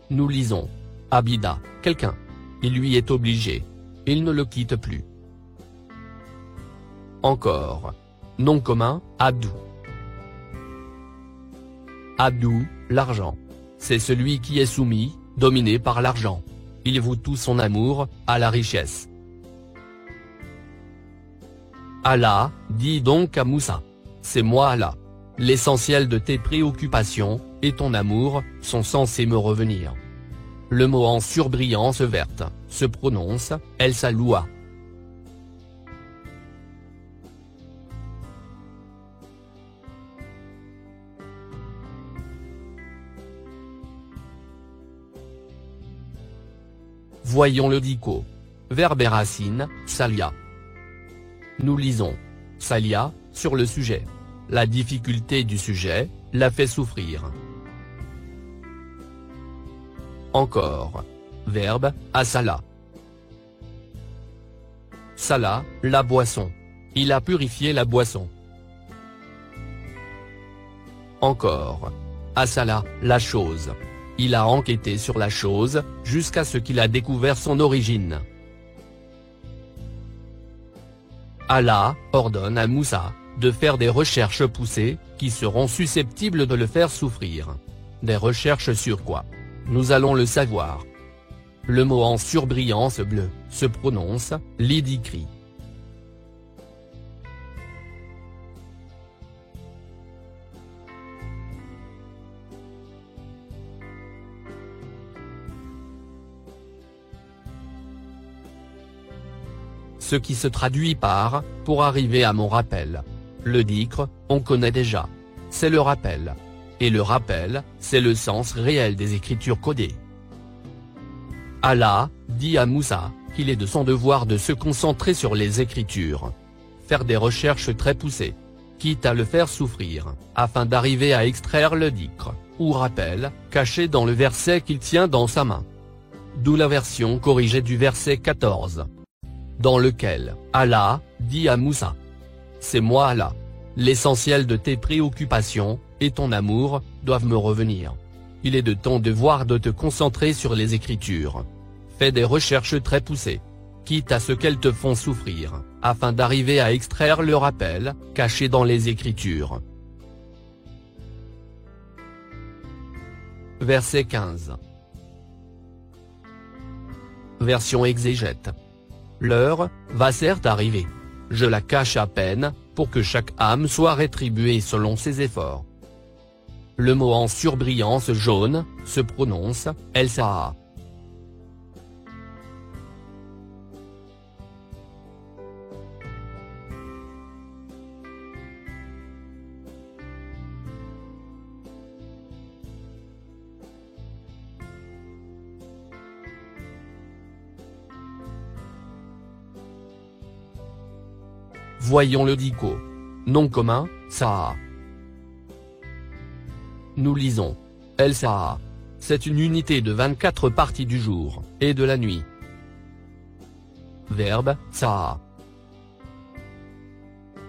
Nous lisons. Abida, quelqu'un. Il lui est obligé. Il ne le quitte plus. Encore. Nom commun, Abdou. Abdou, l'argent. C'est celui qui est soumis, dominé par l'argent. Il voue tout son amour à la richesse. Allah dit donc à Moussa. C'est moi Allah. L'essentiel de tes préoccupations, et ton amour, sont censés me revenir. Le mot en surbrillance verte, se prononce, El Saloua. Voyons le dico. Verbe et racine, Salia. Nous lisons. Salia, sur le sujet. La difficulté du sujet, l'a fait souffrir. Encore. Verbe, asala. Sala, la boisson. Il a purifié la boisson. Encore. Asala, la chose. Il a enquêté sur la chose, jusqu'à ce qu'il a découvert son origine. Allah ordonne à Moussa de faire des recherches poussées, qui seront susceptibles de le faire souffrir. Des recherches sur quoi? Nous allons le savoir. Le mot en surbrillance bleue se prononce lidikri. Ce qui se traduit par « pour arriver à mon rappel ». Le dhikr, on connaît déjà. C'est le rappel. Et le rappel, c'est le sens réel des écritures codées. Allah dit à Moussa qu'il est de son devoir de se concentrer sur les écritures. Faire des recherches très poussées, quitte à le faire souffrir, afin d'arriver à extraire le dhikr, ou rappel, caché dans le verset qu'il tient dans sa main. D'où la version corrigée du verset 14. Dans lequel Allah dit à Moussa: c'est moi Allah. L'essentiel de tes préoccupations, et ton amour, doivent me revenir. Il est de ton devoir de te concentrer sur les écritures. Fais des recherches très poussées, quitte à ce qu'elles te font souffrir, afin d'arriver à extraire le rappel, caché dans les écritures. Verset 15. Version exégète. L'heure va certes arriver. Je la cache à peine, pour que chaque âme soit rétribuée selon ses efforts. Le mot en surbrillance jaune se prononce El-Saa. Voyons le dico. Nom commun, Saa. Nous lisons. El-Saa. C'est une unité de 24 parties du jour, et de la nuit. Verbe, Saa.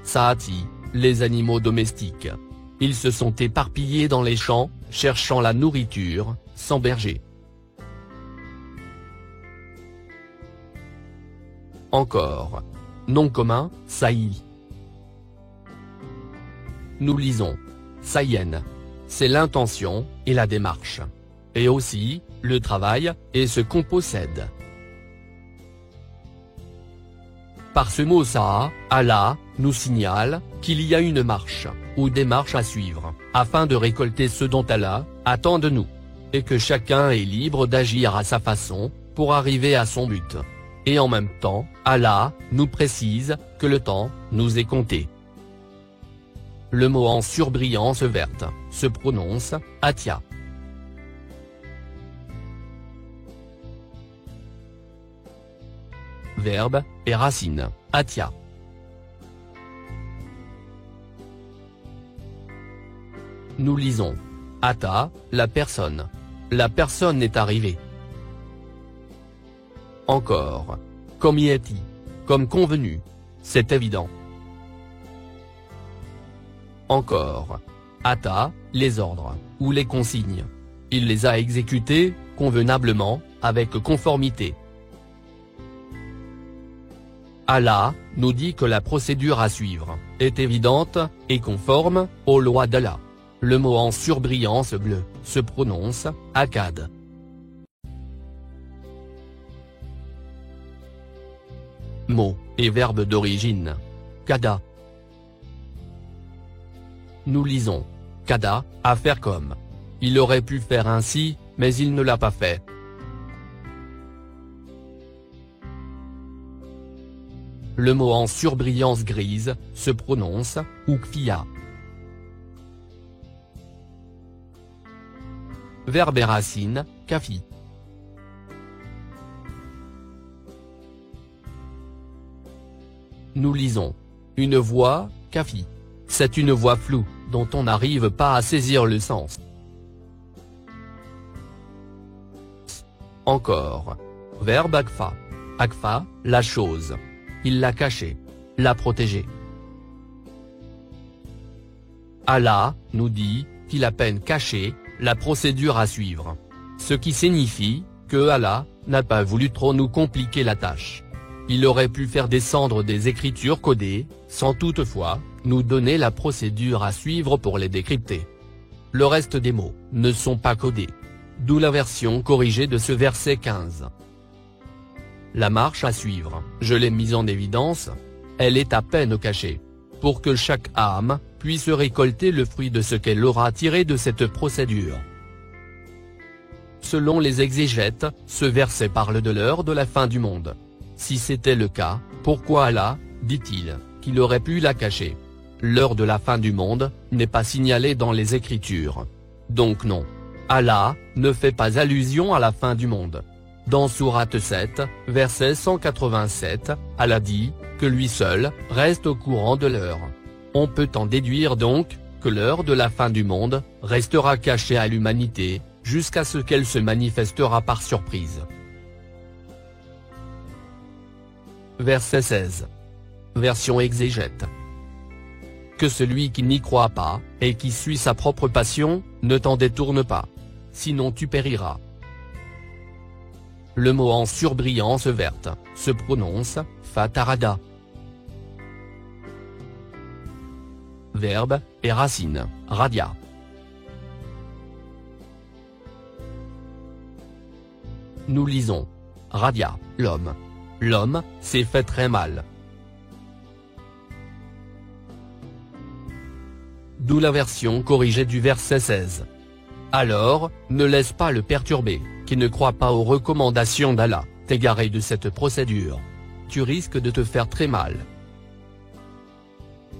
Saati, les animaux domestiques. Ils se sont éparpillés dans les champs, cherchant la nourriture, sans berger. Encore. Nom commun, Saï. Nous lisons. Saïen. C'est l'intention, et la démarche. Et aussi, le travail, et ce qu'on possède. Par ce mot Saa, Allah nous signale qu'il y a une marche, ou des marches à suivre, afin de récolter ce dont Allah attend de nous. Et que chacun est libre d'agir à sa façon, pour arriver à son but. Et en même temps, Allah nous précise que le temps nous est compté. Le mot en surbrillance verte se prononce Atia. Verbe et racine, Atia. Nous lisons. Ata, la personne. La personne est arrivée. Encore. Comme Yeti. Comme convenu. C'est évident. Encore. Ata, les ordres, ou les consignes. Il les a exécutés, convenablement, avec conformité. Allah nous dit que la procédure à suivre est évidente, et conforme aux lois d'Allah. Le mot en surbrillance bleue se prononce Akkad. Mot et verbe d'origine. Kada. Nous lisons. Kada, à faire comme. Il aurait pu faire ainsi, mais il ne l'a pas fait. Le mot en surbrillance grise se prononce Ukfia. Verbe et racine, Kafi. Nous lisons. Une voix, Kafi. C'est une voix floue, dont on n'arrive pas à saisir le sens. Encore. Verbe Akfa. Akfa, la chose. Il l'a cachée. L'a protégée. Allah nous dit qu'il a peine caché la procédure à suivre. Ce qui signifie que Allah n'a pas voulu trop nous compliquer la tâche. Il aurait pu faire descendre des écritures codées, sans toutefois nous donner la procédure à suivre pour les décrypter. Le reste des mots ne sont pas codés. D'où la version corrigée de ce verset 15. La marche à suivre, je l'ai mise en évidence. Elle est à peine cachée. Pour que chaque âme puisse récolter le fruit de ce qu'elle aura tiré de cette procédure. Selon les exégètes, ce verset parle de l'heure de la fin du monde. Si c'était le cas, pourquoi Allah, dit-il, qu'il aurait pu la cacher? L'heure de la fin du monde n'est pas signalée dans les Écritures. Donc non. Allah ne fait pas allusion à la fin du monde. Dans Sourate 7, verset 187, Allah dit que lui seul reste au courant de l'heure. On peut en déduire donc que l'heure de la fin du monde restera cachée à l'humanité, jusqu'à ce qu'elle se manifestera par surprise. Verset 16. Version exégète. Que celui qui n'y croit pas, et qui suit sa propre passion, ne t'en détourne pas. Sinon tu périras. Le mot en surbrillance verte se prononce fatarada. Verbe et racine, radia. Nous lisons. Radia, l'homme. L'homme s'est fait très mal. D'où la version corrigée du verset 16. Alors, ne laisse pas le perturber, qui ne croit pas aux recommandations d'Allah, t'égarer de cette procédure. Tu risques de te faire très mal.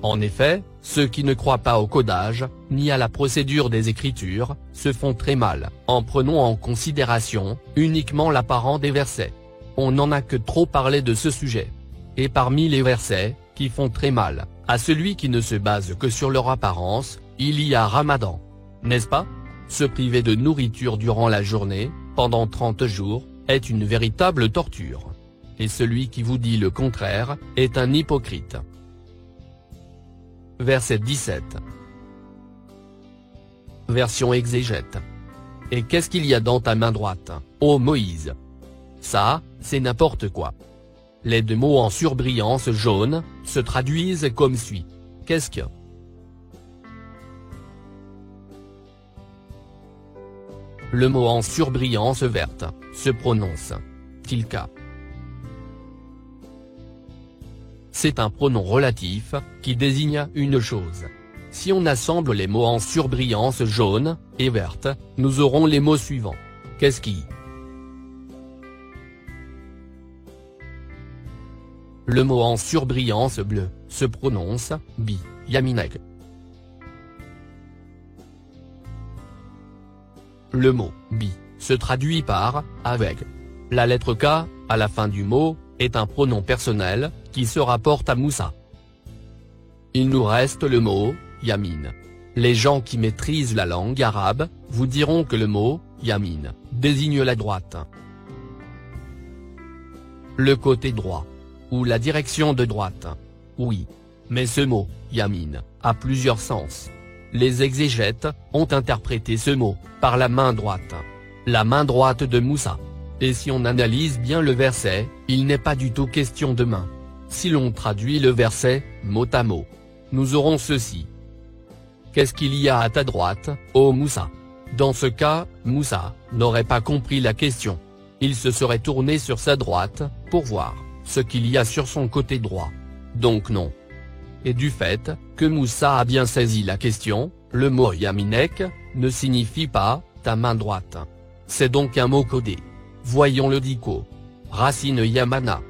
En effet, ceux qui ne croient pas au codage, ni à la procédure des Écritures, se font très mal, en prenant en considération uniquement l'apparent des versets. On n'en a que trop parlé de ce sujet. Et parmi les versets, qui font très mal, à celui qui ne se base que sur leur apparence, il y a Ramadan. N'est-ce pas? Se priver de nourriture durant la journée, pendant 30 jours, est une véritable torture. Et celui qui vous dit le contraire, est un hypocrite. Verset 17. Version exégète. Et qu'est-ce qu'il y a dans ta main droite, ô Moïse? Ça, c'est n'importe quoi. Les deux mots en surbrillance jaune se traduisent comme suit. Qu'est-ce que? Le mot en surbrillance verte se prononce tilka. C'est un pronom relatif qui désigne une chose. Si on assemble les mots en surbrillance jaune et verte, nous aurons les mots suivants. Qu'est-ce qui? Le mot en surbrillance bleu se prononce bi, yaminek. Le mot bi se traduit par avec. La lettre K à la fin du mot est un pronom personnel qui se rapporte à Moussa. Il nous reste le mot yamin. Les gens qui maîtrisent la langue arabe vous diront que le mot yamin désigne la droite, le côté droit, ou la direction de droite. Oui. Mais ce mot, yamin, a plusieurs sens. Les exégètes ont interprété ce mot par la main droite. La main droite de Moussa. Et si on analyse bien le verset, il n'est pas du tout question de main. Si l'on traduit le verset, mot à mot, nous aurons ceci. Qu'est-ce qu'il y a à ta droite, ô Moussa? Dans ce cas, Moussa n'aurait pas compris la question. Il se serait tourné sur sa droite, pour voir ce qu'il y a sur son côté droit. Donc non. Et du fait que Moussa a bien saisi la question, le mot yaminek ne signifie pas ta main droite. C'est donc un mot codé. Voyons le dico. Racine yamana.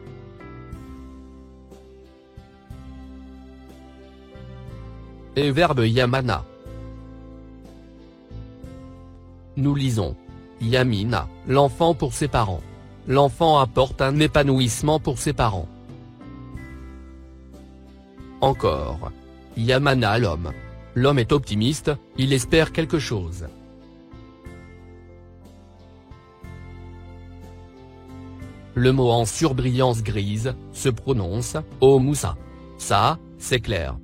Et verbe yamana. Nous lisons. Yamina, l'enfant pour ses parents. L'enfant apporte un épanouissement pour ses parents. Encore. Yamana l'homme. L'homme est optimiste, il espère quelque chose. Le mot en surbrillance grise se prononce ô Moussa. Ça, c'est clair.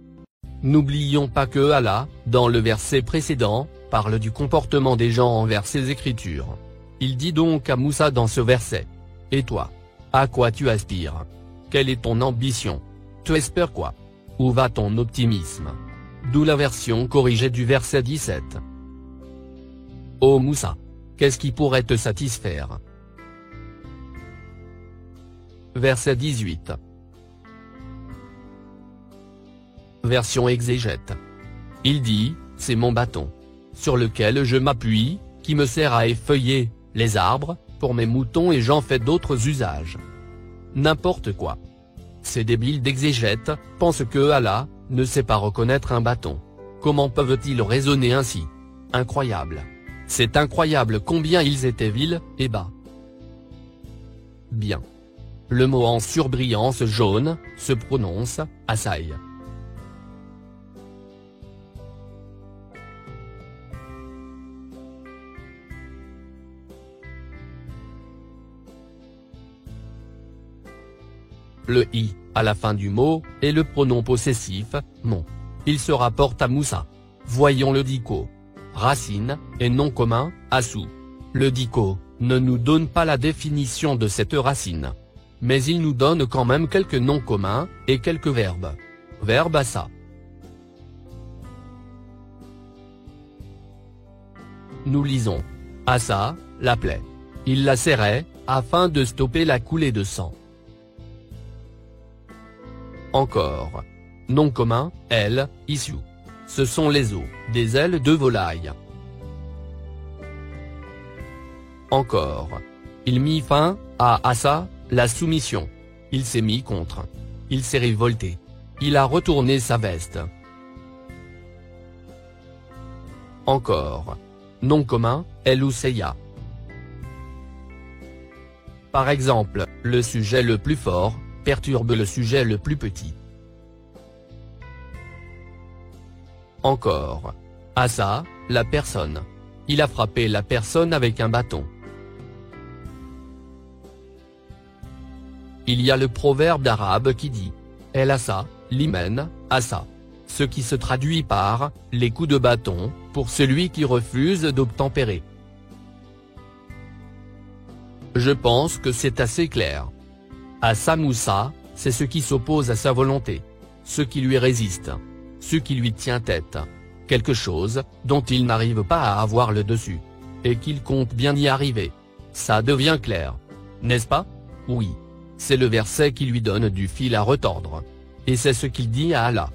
N'oublions pas que Allah, dans le verset précédent, parle du comportement des gens envers ces écritures. Il dit donc à Moussa dans ce verset: « Et toi? À quoi tu aspires? Quelle est ton ambition? Tu espères quoi? Où va ton optimisme ?» D'où la version corrigée du verset 17. Ô Moussa, qu'est-ce qui pourrait te satisfaire? Verset 18. Version exégète. Il dit: c'est mon bâton, sur lequel je m'appuie, qui me sert à effeuiller les arbres, pour mes moutons, et j'en fais d'autres usages. N'importe quoi. Ces débiles d'exégètes pensent que Allah ne sait pas reconnaître un bâton. Comment peuvent-ils raisonner ainsi? Incroyable. C'est incroyable combien ils étaient vils et bas. Bien. Le mot en surbrillance jaune se prononce Asaï. Le i à la fin du mot est le pronom possessif mon. Il se rapporte à Moussa. Voyons le dico. Racine et nom commun Assou. Le dico ne nous donne pas la définition de cette racine, mais il nous donne quand même quelques noms communs et quelques verbes. Verbe assa. Nous lisons. Assa la plaie. Il la serrait afin de stopper la coulée de sang. Encore. Nom commun, elle, issue. Ce sont les os des ailes de volaille. Encore. Il mit fin à Assa, la soumission. Il s'est mis contre. Il s'est révolté. Il a retourné sa veste. Encore. Nom commun, El Ousseya. Par exemple, le sujet le plus fort perturbe le sujet le plus petit. Encore. Assa, la personne. Il a frappé la personne avec un bâton. Il y a le proverbe arabe qui dit « El assa, limen, assa », ce qui se traduit par « les coups de bâton » pour celui qui refuse d'obtempérer. Je pense que c'est assez clair. Assa Moussa, c'est ce qui s'oppose à sa volonté, ce qui lui résiste, ce qui lui tient tête, quelque chose dont il n'arrive pas à avoir le dessus, et qu'il compte bien y arriver. Ça devient clair, n'est-ce pas? Oui. C'est le verset qui lui donne du fil à retordre. Et c'est ce qu'il dit à Allah.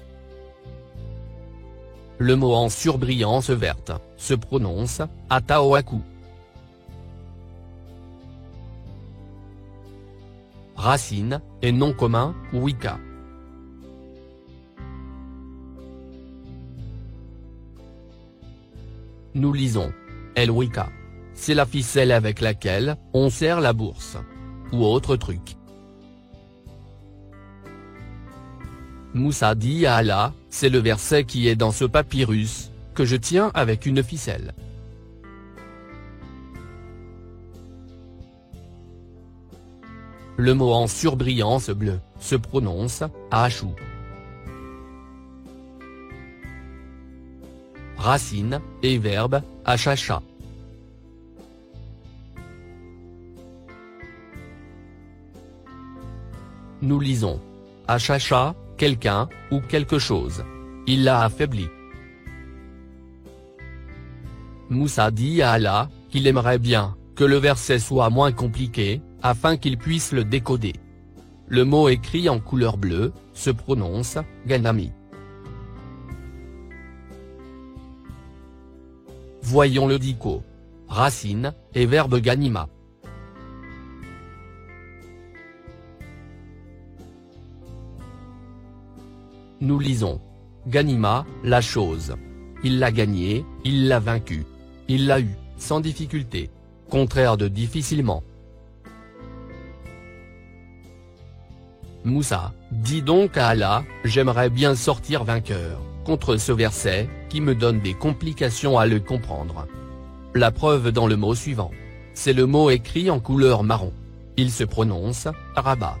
Le mot en surbrillance verte se prononce Ataoaku. Racine et nom commun, Wika. Nous lisons. El Wika. C'est la ficelle avec laquelle on serre la bourse. Ou autre truc. Moussa dit à Allah, c'est le verset qui est dans ce papyrus, que je tiens avec une ficelle. Le mot en surbrillance bleu se prononce Achou. Racine et verbe achacha. Nous lisons. Achacha, quelqu'un, ou quelque chose. Il l'a affaibli. Moussa dit à Allah qu'il aimerait bien que le verset soit moins compliqué, afin qu'il puisse le décoder. Le mot écrit en couleur bleue se prononce Ganami. Voyons le dico. Racine et verbe ganima. Nous lisons. Ganima, la chose. Il l'a gagné, il l'a vaincu. Il l'a eu, sans difficulté. Contraire de difficilement. Moussa dit donc à Allah, j'aimerais bien sortir vainqueur, contre ce verset, qui me donne des complications à le comprendre. La preuve dans le mot suivant. C'est le mot écrit en couleur marron. Il se prononce, rabat.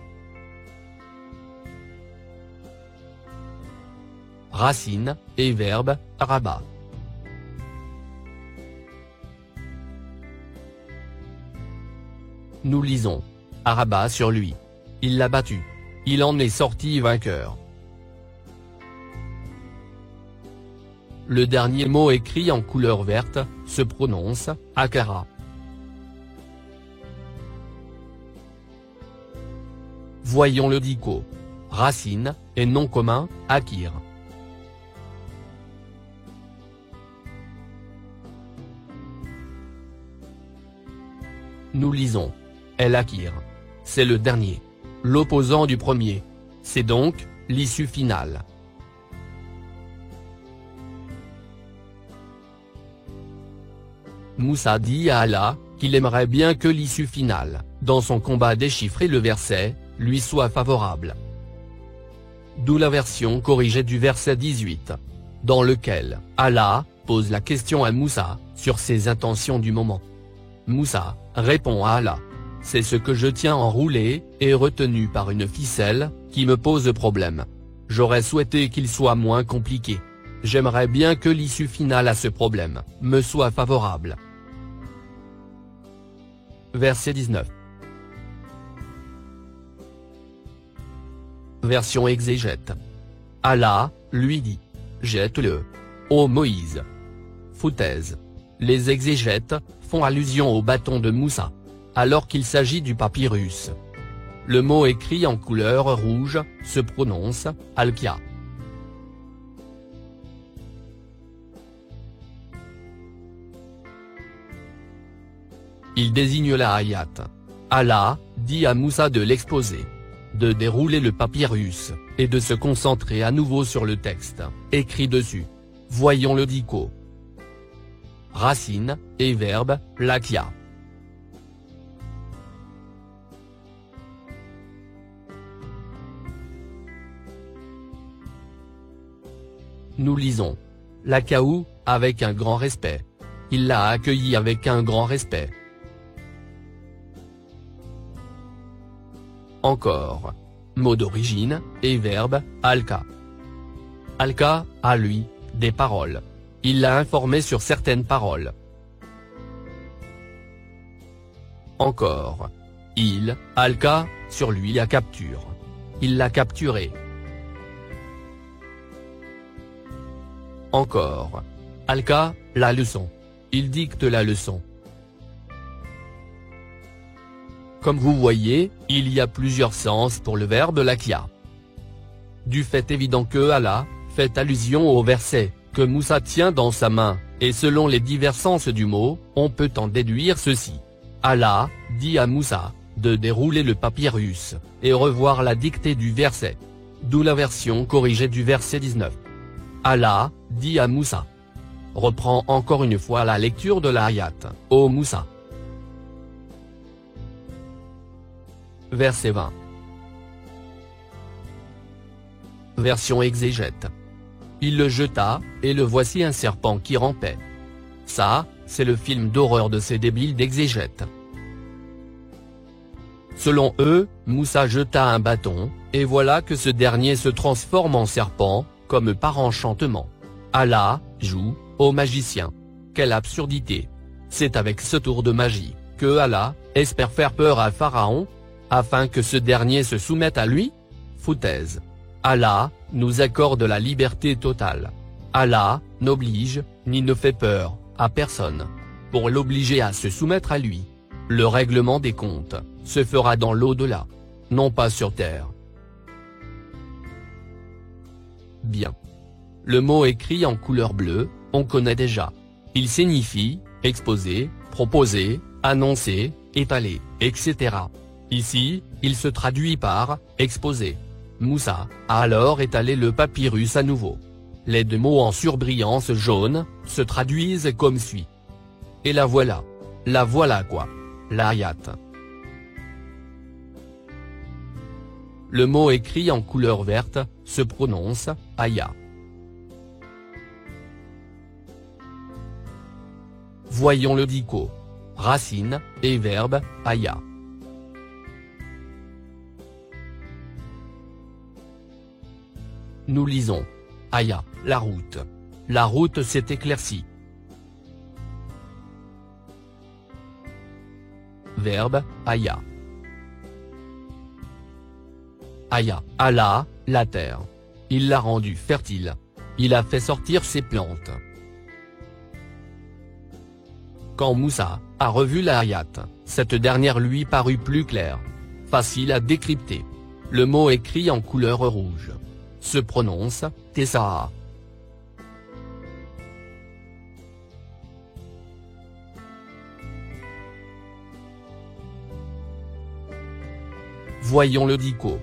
Racine et verbe, rabat. Nous lisons. Araba sur lui. Il l'a battu. Il en est sorti vainqueur. Le dernier mot écrit en couleur verte, se prononce, Akara. Voyons le dico. Racine, et nom commun, Akir. Nous lisons. El Akir. C'est le dernier. L'opposant du premier. C'est donc, l'issue finale. Moussa dit à Allah, qu'il aimerait bien que l'issue finale, dans son combat déchiffrer le verset, lui soit favorable. D'où la version corrigée du verset 18. Dans lequel, Allah, pose la question à Moussa, sur ses intentions du moment. Moussa, répond à Allah. C'est ce que je tiens enroulé, et retenu par une ficelle, qui me pose problème. J'aurais souhaité qu'il soit moins compliqué. J'aimerais bien que l'issue finale à ce problème, me soit favorable. Verset 19. Version exégète. Allah, lui dit. Jette-le. Ô Moïse. Foutaise. Les exégètes, font allusion au bâton de Moussa. Alors qu'il s'agit du papyrus. Le mot écrit en couleur rouge, se prononce, Alkia. Il désigne la ayat. Allah, dit à Moussa de l'exposer. De dérouler le papyrus, et de se concentrer à nouveau sur le texte, écrit dessus. Voyons le dico. Racine, et verbe, lakia. Nous lisons. Lakaou, avec un grand respect. Il l'a accueilli avec un grand respect. Encore. Mot d'origine, et verbe, alka. Alka, à lui, des paroles. Il l'a informé sur certaines paroles. Encore. Il, alka, sur lui la capture. Il l'a capturé. Encore. Alka, la leçon. Il dicte la leçon. Comme vous voyez, il y a plusieurs sens pour le verbe lakia. Du fait évident que Allah, fait allusion au verset, que Moussa tient dans sa main, et selon les divers sens du mot, on peut en déduire ceci. Allah, dit à Moussa, de dérouler le papyrus, et revoir la dictée du verset. D'où la version corrigée du verset 19. Allah, dit à Moussa. Reprend encore une fois la lecture de l'ayat, ô Moussa. Verset 20. Version exégète. Il le jeta, et le voici un serpent qui rampait. Ça, c'est le film d'horreur de ces débiles d'exégètes. Selon eux, Moussa jeta un bâton, et voilà que ce dernier se transforme en serpent, comme par enchantement. Allah, joue, ô magicien. Quelle absurdité. C'est avec ce tour de magie, que Allah, espère faire peur à Pharaon, afin que ce dernier se soumette à lui? Foutaise. Allah, nous accorde la liberté totale. Allah, n'oblige, ni ne fait peur, à personne. Pour l'obliger à se soumettre à lui. Le règlement des comptes, se fera dans l'au-delà. Non pas sur terre. Bien. Le mot écrit en couleur bleue, on connaît déjà. Il signifie, exposer, proposer, annoncer, étaler, etc. Ici, il se traduit par, exposer. Moussa, a alors étalé le papyrus à nouveau. Les deux mots en surbrillance jaune, se traduisent comme suit. Et la voilà. La voilà quoi. L'ayat. Le mot écrit en couleur verte, se prononce, aya. Voyons le dico. Racine, et verbe, aya. Nous lisons. Aya, la route. La route s'est éclaircie. Verbe, Aya. Aya, Allah, la terre. Il l'a rendue fertile. Il a fait sortir ses plantes. Quand Moussa a revu la ayat, cette dernière lui parut plus claire. Facile à décrypter. Le mot écrit en couleur rouge se prononce Tessa. Voyons le dico.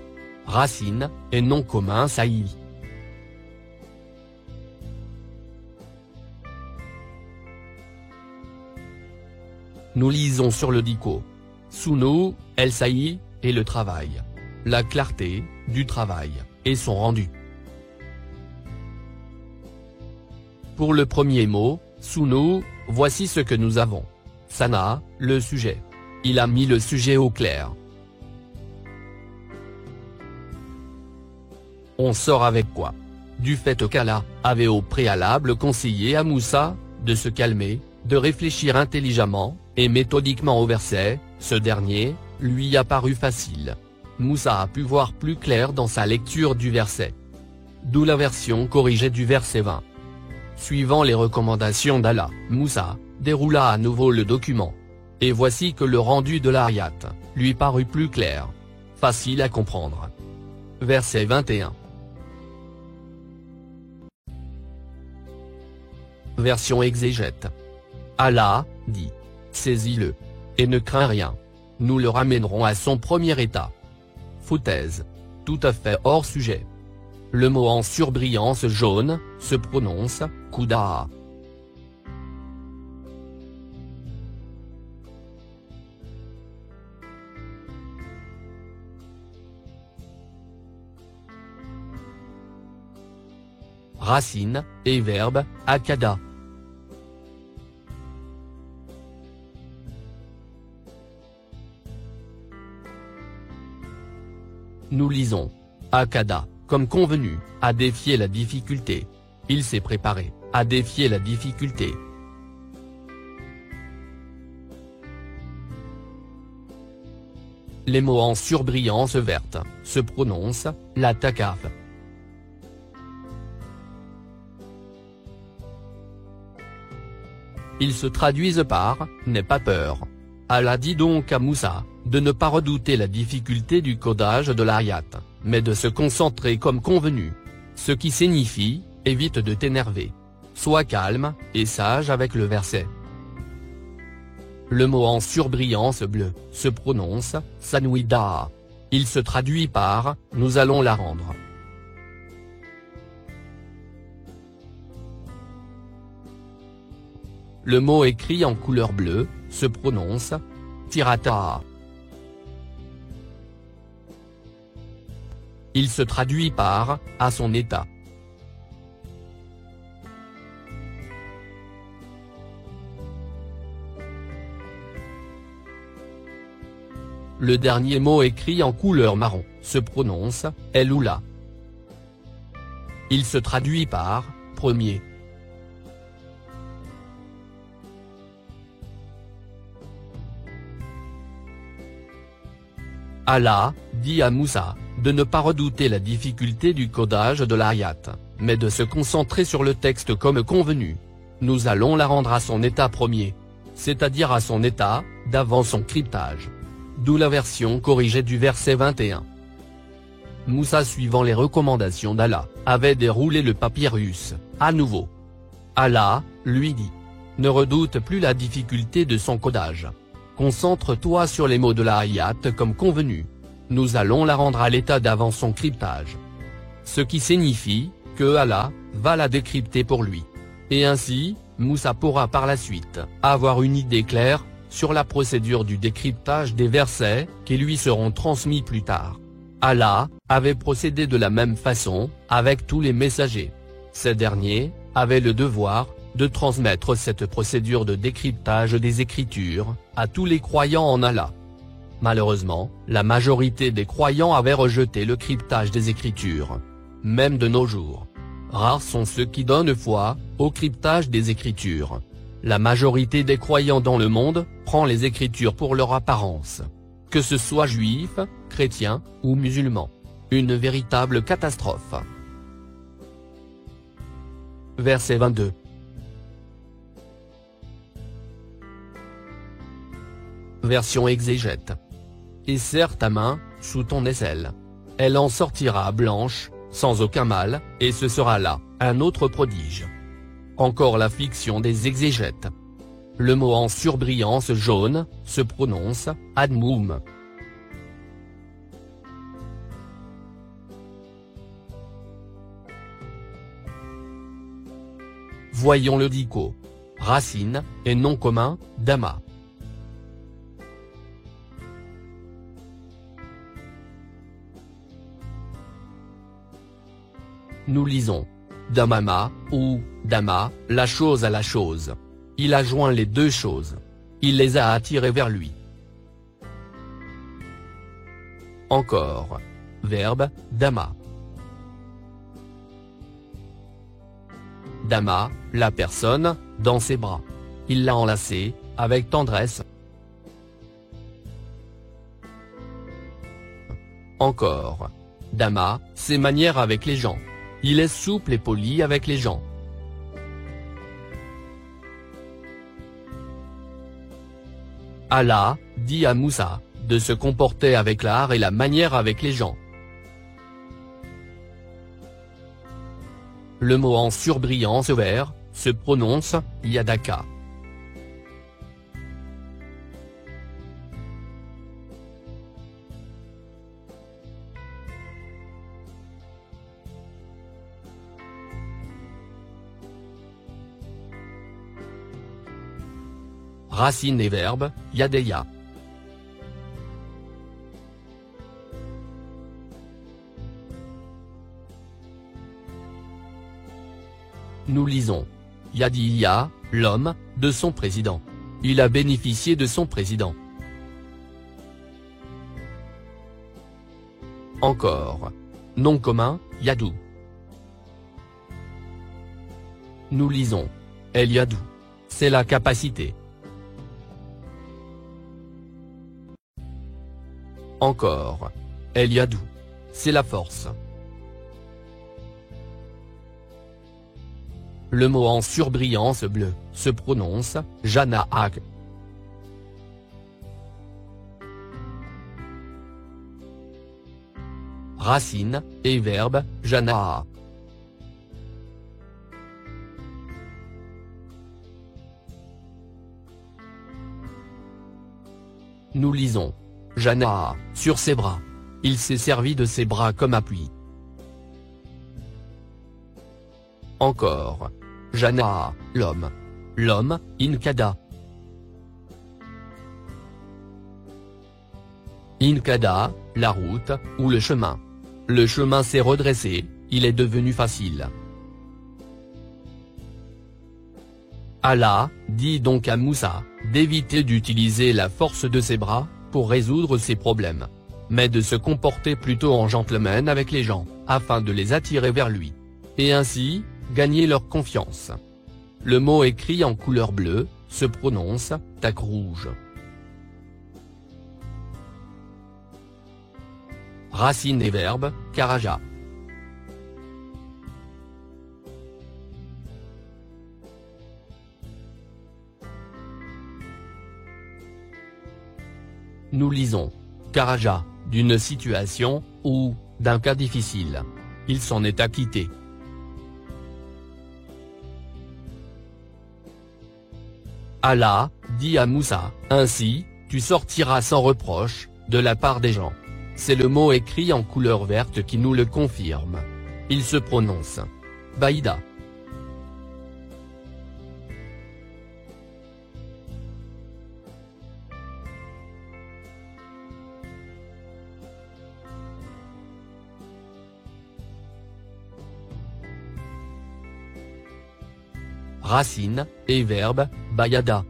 Racine, et nom commun saillie. Nous lisons sur le dico. Sous nous, elle saillit, et le travail. La clarté, du travail, et son rendu. Pour le premier mot, sous nous, voici ce que nous avons. Sana, le sujet. Il a mis le sujet au clair. On sort avec quoi? Du fait qu'Allah avait au préalable conseillé à Moussa de se calmer, de réfléchir intelligemment et méthodiquement au verset, ce dernier lui a paru facile. Moussa a pu voir plus clair dans sa lecture du verset. D'où la version corrigée du verset 20. Suivant les recommandations d'Allah, Moussa déroula à nouveau le document. Et voici que le rendu de l'ayat lui parut plus clair. Facile à comprendre. Verset 21. Version exégète. Allah dit. Saisis-le. Et ne crains rien. Nous le ramènerons à son premier état. Foutaise. Tout à fait hors sujet. Le mot en surbrillance jaune se prononce Kouda. Racine, et verbe, Akada. Nous lisons. Akada, comme convenu, a défié la difficulté. Il s'est préparé, à défier la difficulté. Les mots en surbrillance verte se prononcent la takaf. Ils se traduisent par « n'aie pas peur ». Allah dit donc à Moussa de ne pas redouter la difficulté du codage de l'ayat, mais de se concentrer comme convenu. Ce qui signifie « évite de t'énerver. Sois calme et sage avec le verset ». Le mot en surbrillance bleue se prononce « sanouida ». Il se traduit par « nous allons la rendre ». Le mot écrit en couleur bleue se prononce tirata. Il se traduit par à son état. Le dernier mot écrit en couleur marron se prononce eloula. Il se traduit par premier. Allah dit à Moussa de ne pas redouter la difficulté du codage de l'ayat, mais de se concentrer sur le texte comme convenu. Nous allons la rendre à son état premier, c'est-à-dire à son état d'avant son cryptage. D'où la version corrigée du verset 21. Moussa, suivant les recommandations d'Allah, avait déroulé le papyrus, à nouveau. Allah lui dit. Ne redoute plus la difficulté de son codage. Concentre-toi sur les mots de la ayat comme convenu. Nous allons la rendre à l'état d'avant son cryptage. Ce qui signifie que Allah va la décrypter pour lui. Et ainsi, Moussa pourra par la suite avoir une idée claire sur la procédure du décryptage des versets qui lui seront transmis plus tard. Allah avait procédé de la même façon avec tous les messagers. Ces derniers avaient le devoir de transmettre cette procédure de décryptage des Écritures à tous les croyants en Allah. Malheureusement, la majorité des croyants avaient rejeté le cryptage des Écritures. Même de nos jours. Rares sont ceux qui donnent foi au cryptage des Écritures. La majorité des croyants dans le monde prend les Écritures pour leur apparence. Que ce soit juifs, chrétiens ou musulmans. Une véritable catastrophe. Verset 22. Version exégète. Et serre ta main sous ton aisselle. Elle en sortira blanche, sans aucun mal, et ce sera là un autre prodige. Encore la fiction des exégètes. Le mot en surbrillance jaune se prononce admoum. Voyons le dico. Racine, et nom commun, dama. Nous lisons. Damama, ou dama, la chose à la chose. Il a joint les deux choses. Il les a attirés vers lui. Encore. Verbe, dama. Dama, la personne, dans ses bras. Il l'a enlacée, avec tendresse. Encore. Dama, ses manières avec les gens. Il est souple et poli avec les gens. Allah dit à Moussa de se comporter avec l'art et la manière avec les gens. Le mot en surbrillance vert se prononce yadaka. Racine et verbe, yadeya. Nous lisons. Yadiya, l'homme, de son président. Il a bénéficié de son président. Encore. Nom commun, yadou. Nous lisons. El yadou. C'est la capacité. Encore. El yadou. C'est la force. Le mot en surbrillance bleue se prononce Janaak. Racine et verbe Janaa. Nous lisons. Janaa, sur ses bras. Il s'est servi de ses bras comme appui. Encore. Janaa, l'homme. L'homme, Inkada. Inkada, la route, ou le chemin. Le chemin s'est redressé, il est devenu facile. Allah dit donc à Moussa d'éviter d'utiliser la force de ses bras pour résoudre ses problèmes, mais de se comporter plutôt en gentleman avec les gens, afin de les attirer vers lui. Et ainsi, gagner leur confiance. Le mot écrit en couleur bleue se prononce tac rouge. Racine et verbe, karaja. Nous lisons. Karaja, d'une situation, ou, d'un cas difficile. Il s'en est acquitté. Allah dit à Moussa, ainsi, tu sortiras sans reproche, de la part des gens. C'est le mot écrit en couleur verte qui nous le confirme. Il se prononce. Baïda. Racine, et verbe, bayada.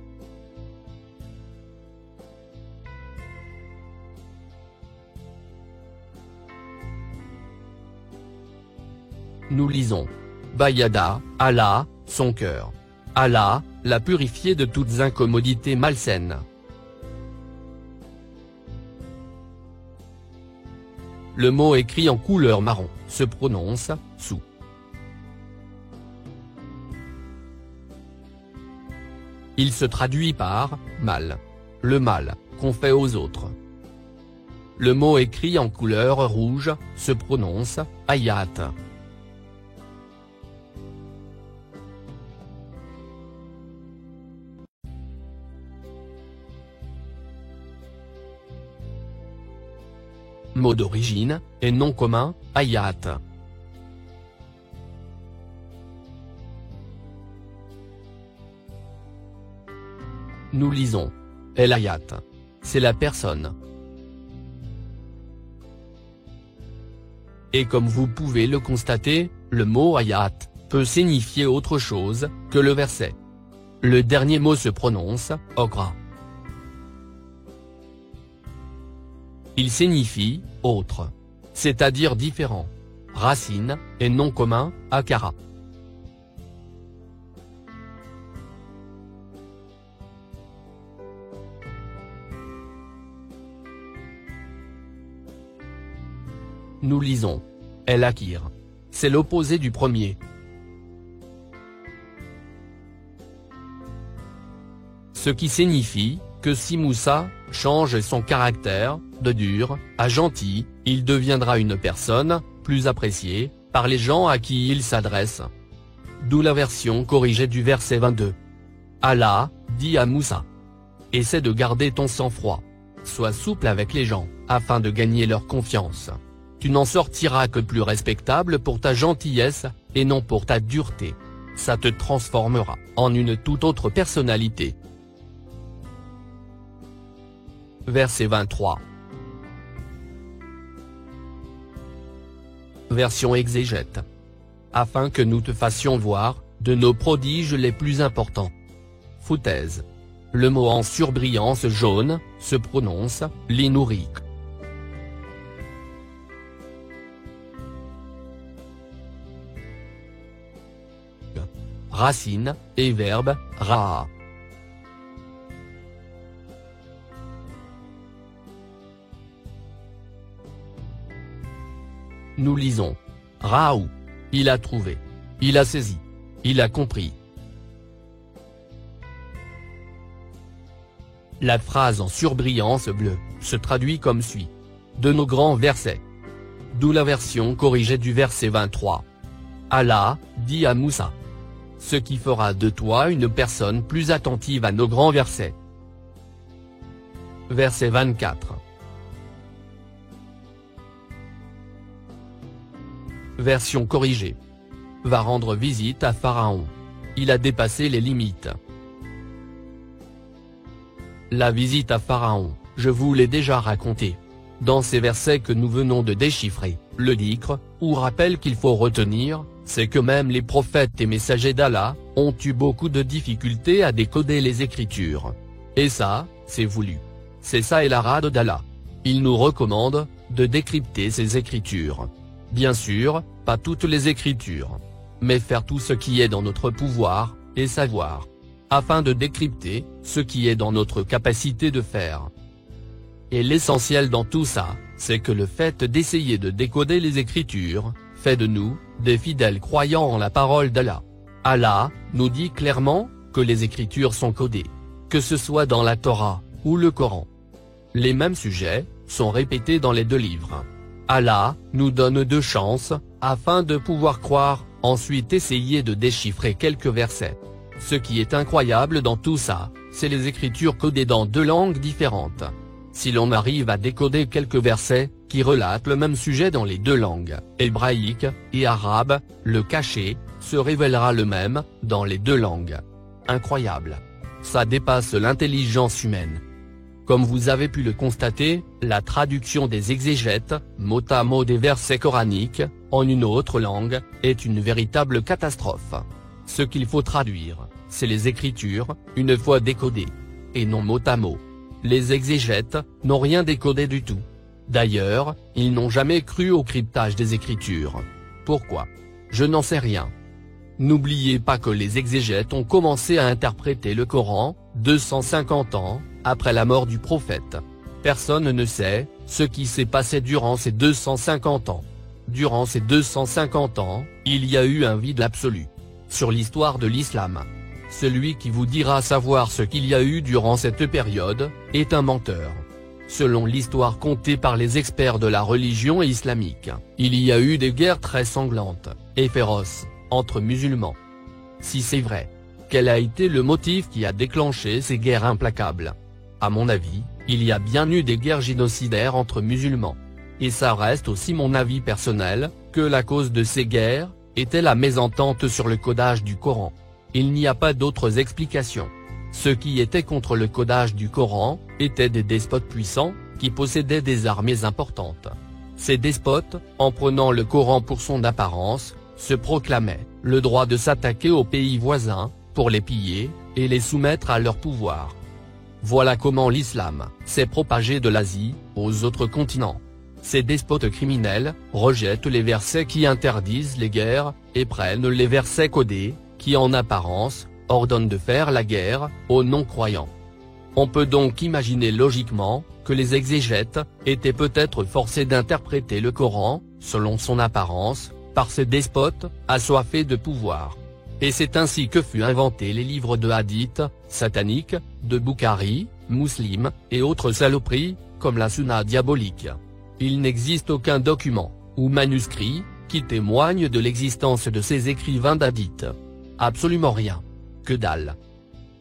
Nous lisons. Bayada, Allah, son cœur. Allah, la purifier de toutes incommodités malsaines. Le mot écrit en couleur marron se prononce « sou ». Il se traduit par « mal », le mal qu'on fait aux autres. Le mot écrit en couleur rouge se prononce « ayat ». Mot d'origine, et nom commun, ayat. Nous lisons. El ayat. C'est la personne. Et comme vous pouvez le constater, le mot ayat peut signifier autre chose que le verset. Le dernier mot se prononce okra. Il signifie « autre », c'est-à-dire différent. Racine, et nom commun, akara. Nous lisons. El akir. C'est l'opposé du premier. Ce qui signifie que si Moussa change son caractère, de dur à gentil, il deviendra une personne plus appréciée par les gens à qui il s'adresse. D'où la version corrigée du verset 22. Allah dit à Moussa: essaie de garder ton sang-froid. Sois souple avec les gens, afin de gagner leur confiance. Tu n'en sortiras que plus respectable pour ta gentillesse, et non pour ta dureté. Ça te transformera en une toute autre personnalité. Verset 23. Version exégète. Afin que nous te fassions voir de nos prodiges les plus importants. Foutaise. Le mot en surbrillance jaune se prononce linourik. Racine et verbe raa. Nous lisons. Raou. Il a trouvé. Il a saisi. Il a compris. La phrase en surbrillance bleue se traduit comme suit. De nos grands versets. D'où la version corrigée du verset 23. Allah dit à Moussa: ce qui fera de toi une personne plus attentive à nos grands versets. Verset 24. Version corrigée. Va rendre visite à Pharaon. Il a dépassé les limites. La visite à Pharaon, je vous l'ai déjà raconté. Dans ces versets que nous venons de déchiffrer, le dhikr, ou rappel qu'il faut retenir, c'est que même les prophètes et messagers d'Allah ont eu beaucoup de difficultés à décoder les Écritures. Et ça, c'est voulu. C'est ça et la rade d'Allah. Il nous recommande de décrypter ces Écritures. Bien sûr, pas toutes les Écritures. Mais faire tout ce qui est dans notre pouvoir, et savoir. Afin de décrypter ce qui est dans notre capacité de faire. Et l'essentiel dans tout ça, c'est que le fait d'essayer de décoder les Écritures, fait de nous, des fidèles croyants en la parole d'Allah. Allah nous dit clairement que les Écritures sont codées. Que ce soit dans la Torah, ou le Coran. Les mêmes sujets sont répétés dans les deux livres. Allah nous donne deux chances, afin de pouvoir croire, ensuite essayer de déchiffrer quelques versets. Ce qui est incroyable dans tout ça, c'est les Écritures codées dans deux langues différentes. Si l'on arrive à décoder quelques versets, qui relatent le même sujet dans les deux langues, hébraïque et arabe, le cachet se révélera le même, dans les deux langues. Incroyable. Ça dépasse l'intelligence humaine. Comme vous avez pu le constater, la traduction des exégètes, mot à mot des versets coraniques, en une autre langue, est une véritable catastrophe. Ce qu'il faut traduire, c'est les Écritures, une fois décodées. Et non mot à mot. Les exégètes n'ont rien décodé du tout. D'ailleurs, ils n'ont jamais cru au cryptage des Écritures. Pourquoi? Je n'en sais rien. N'oubliez pas que les exégètes ont commencé à interpréter le Coran, 250 ans, après la mort du prophète. Personne ne sait ce qui s'est passé durant ces 250 ans. Durant ces 250 ans, il y a eu un vide absolu sur l'histoire de l'islam. Celui qui vous dira savoir ce qu'il y a eu durant cette période, est un menteur. Selon l'histoire contée par les experts de la religion islamique, il y a eu des guerres très sanglantes et féroces entre musulmans. Si c'est vrai, quel a été le motif qui a déclenché ces guerres implacables? À mon avis, il y a bien eu des guerres génocidaires entre musulmans. Et ça reste aussi mon avis personnel, que la cause de ces guerres, était la mésentente sur le codage du Coran. Il n'y a pas d'autres explications. Ceux qui étaient contre le codage du Coran, étaient des despotes puissants, qui possédaient des armées importantes. Ces despotes, en prenant le Coran pour son apparence, se proclamaient le droit de s'attaquer aux pays voisins, pour les piller, et les soumettre à leur pouvoir. Voilà comment l'islam s'est propagé de l'Asie, aux autres continents. Ces despotes criminels, rejettent les versets qui interdisent les guerres, et prennent les versets codés, qui en apparence, ordonnent de faire la guerre, aux non-croyants. On peut donc imaginer logiquement, que les exégètes, étaient peut-être forcés d'interpréter le Coran, selon son apparence, par ces despotes, assoiffés de pouvoir. Et c'est ainsi que fut inventé les livres de hadith, sataniques, de Bukhari, Muslim, et autres saloperies, comme la Sunna diabolique. Il n'existe aucun document, ou manuscrit, qui témoigne de l'existence de ces écrivains d'hadith. Absolument rien. Que dalle.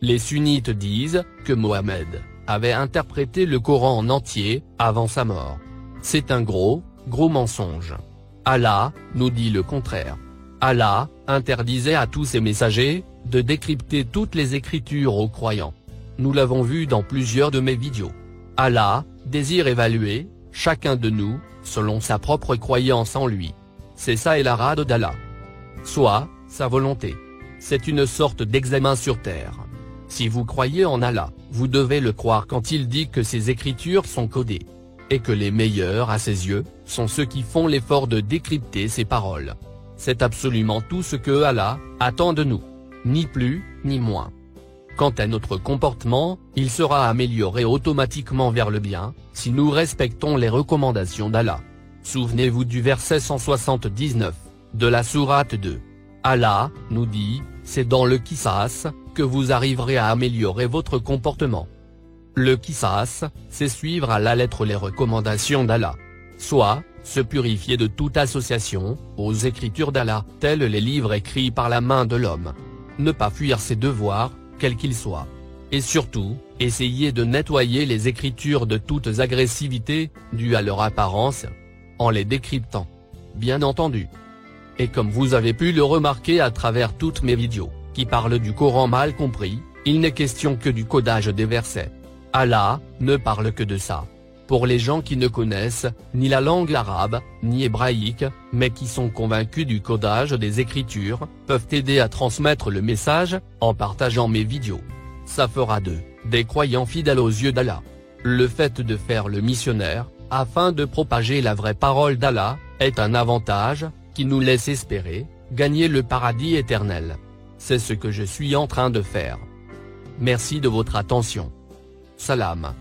Les sunnites disent, que Mohammed, avait interprété le Coran en entier, avant sa mort. C'est un gros mensonge. Allah, nous dit le contraire. Allah, interdisait à tous ses messagers, de décrypter toutes les écritures aux croyants. Nous l'avons vu dans plusieurs de mes vidéos. Allah, désire évaluer, chacun de nous, selon sa propre croyance en lui. C'est ça et la rade d'Allah. Soit, sa volonté. C'est une sorte d'examen sur terre. Si vous croyez en Allah, vous devez le croire quand il dit que ses écritures sont codées. Et que les meilleurs à ses yeux, sont ceux qui font l'effort de décrypter ses paroles. C'est absolument tout ce que Allah attend de nous. Ni plus, ni moins. Quant à notre comportement, il sera amélioré automatiquement vers le bien, si nous respectons les recommandations d'Allah. Souvenez-vous du verset 179, de la sourate 2. Allah, nous dit, c'est dans le qisas, que vous arriverez à améliorer votre comportement. Le qisas, c'est suivre à la lettre les recommandations d'Allah. Soit, se purifier de toute association, aux écritures d'Allah, tels les livres écrits par la main de l'homme. Ne pas fuir ses devoirs, quels qu'ils soient. Et surtout, essayer de nettoyer les écritures de toutes agressivités, dues à leur apparence, en les décryptant. Bien entendu. Et comme vous avez pu le remarquer à travers toutes mes vidéos, qui parlent du Coran mal compris, il n'est question que du codage des versets. Allah, ne parle que de ça. Pour les gens qui ne connaissent, ni la langue arabe, ni hébraïque, mais qui sont convaincus du codage des écritures, peuvent aider à transmettre le message, en partageant mes vidéos. Ça fera d'eux, des croyants fidèles aux yeux d'Allah. Le fait de faire le missionnaire, afin de propager la vraie parole d'Allah, est un avantage, qui nous laisse espérer, gagner le paradis éternel. C'est ce que je suis en train de faire. Merci de votre attention. Salam.